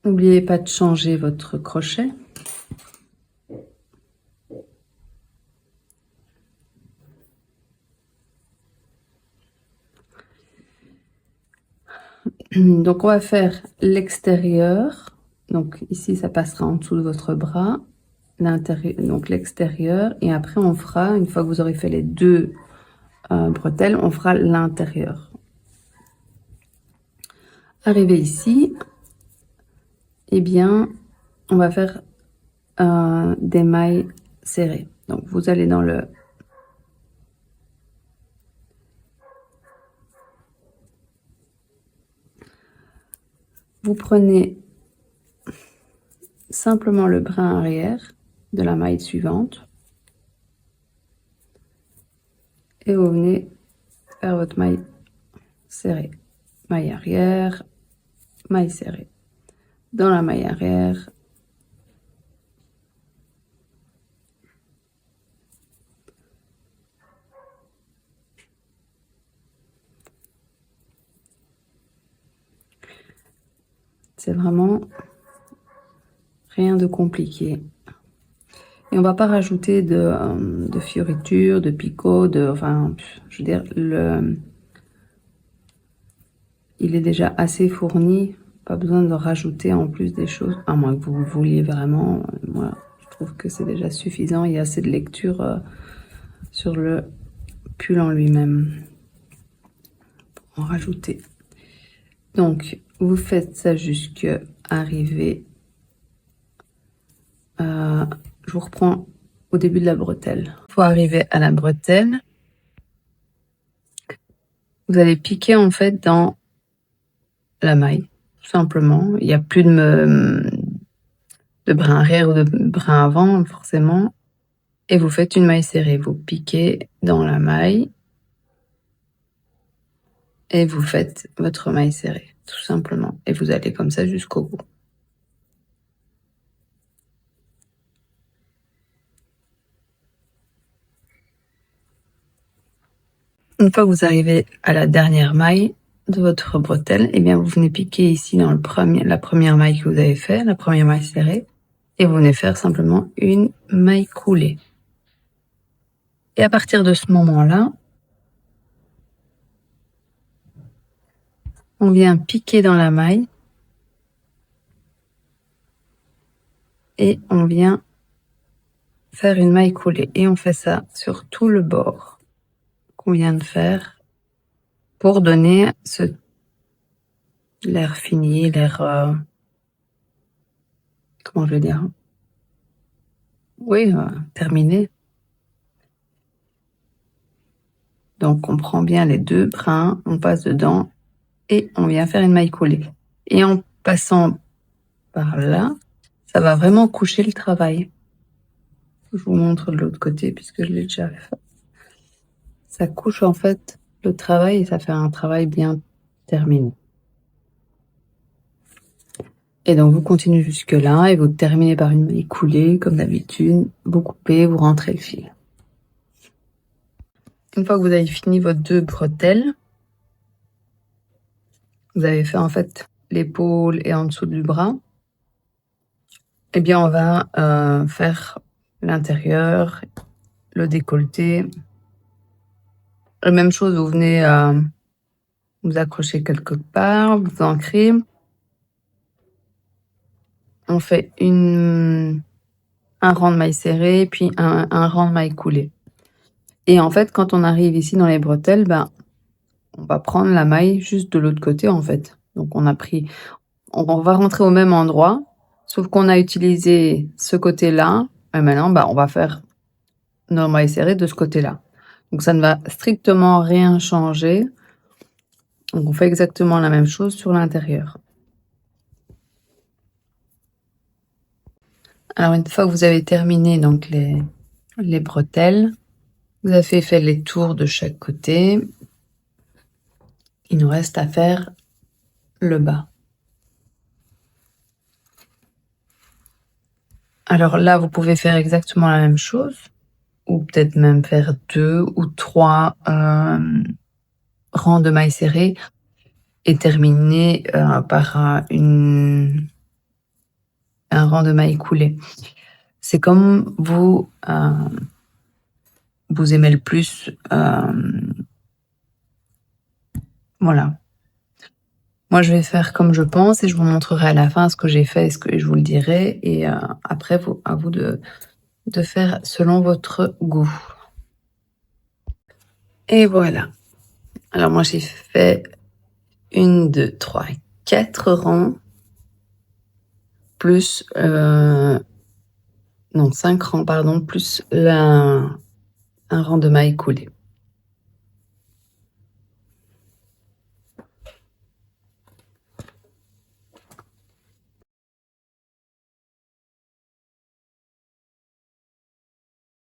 N'oubliez pas de changer votre crochet. Donc, on va faire l'extérieur. Donc, ici, ça passera en dessous de votre bras. L'intérieur, donc l'extérieur. Et après, on fera, une fois que vous aurez fait les deux bretelles, on fera l'intérieur. Arrivé ici, eh bien, on va faire des mailles serrées. Donc, vous allez dans le... Vous prenez simplement le brin arrière de la maille suivante. Et vous venez faire votre maille serrée. Maille arrière, maille serrée. Dans la maille arrière, c'est vraiment rien de compliqué. Et on va pas rajouter de fioritures, de picots, enfin, je veux dire, il est déjà assez fourni. Pas besoin de rajouter en plus des choses, à moins que vous vouliez vraiment. Moi, je trouve que c'est déjà suffisant. Il y a assez de lecture sur le pull en lui-même. en rajouter. Donc, vous faites ça jusqu'à arriver. Je vous reprends au début de la bretelle. Pour arriver à la bretelle, vous allez piquer en fait dans la maille, tout simplement. Il n'y a plus de brin arrière ou de brin avant, forcément. Et vous faites une maille serrée. Vous piquez dans la maille et vous faites votre maille serrée, tout simplement. Et vous allez comme ça jusqu'au bout. Une fois que vous arrivez à la dernière maille de votre bretelle, eh bien vous venez piquer ici dans la première maille que vous avez fait, la première maille serrée, et vous venez faire simplement une maille coulée. Et à partir de ce moment-là, on vient piquer dans la maille et on vient faire une maille coulée. Et on fait ça sur tout le bord qu'on vient de faire pour donner l'air fini, l'air... comment je vais dire? Oui, terminé. Donc, on prend bien les deux brins, on passe dedans et on vient faire une maille coulée. Et en passant par là, ça va vraiment coucher le travail. Je vous montre de l'autre côté puisque je l'ai déjà fait. Ça couche en fait le travail et ça fait un travail bien terminé. Et donc, vous continuez jusque là et vous terminez par une maille coulée comme d'habitude. Vous coupez, vous rentrez le fil. Une fois que vous avez fini vos deux bretelles, vous avez fait en fait l'épaule et en dessous du bras, eh bien on va faire l'intérieur, le décolleté. La même chose, vous venez vous accrocher quelque part, vous ancrez. On fait un rang de maille serrée, puis un rang de maille coulée. Et en fait, quand on arrive ici dans les bretelles, ben, on va prendre la maille juste de l'autre côté en fait. Donc on va rentrer au même endroit, sauf qu'on a utilisé ce côté-là. Et maintenant, bah, on va faire nos mailles serrées de ce côté-là. Donc ça ne va strictement rien changer. Donc on fait exactement la même chose sur l'intérieur. Alors une fois que vous avez terminé donc les bretelles, vous avez fait les tours de chaque côté. Il nous reste à faire le bas. Alors là, vous pouvez faire exactement la même chose, ou peut-être même faire 2 ou 3 rangs de mailles serrées et terminer par un rang de mailles coulées. C'est comme vous aimez le plus. Voilà. Moi, je vais faire comme je pense et je vous montrerai à la fin ce que j'ai fait et je vous le dirai. Et après, à vous de faire selon votre goût. Et voilà. Alors moi, j'ai fait 1, 2, 3, 4 rangs. Plus... non, 5 rangs, pardon. Plus un rang de mailles coulées.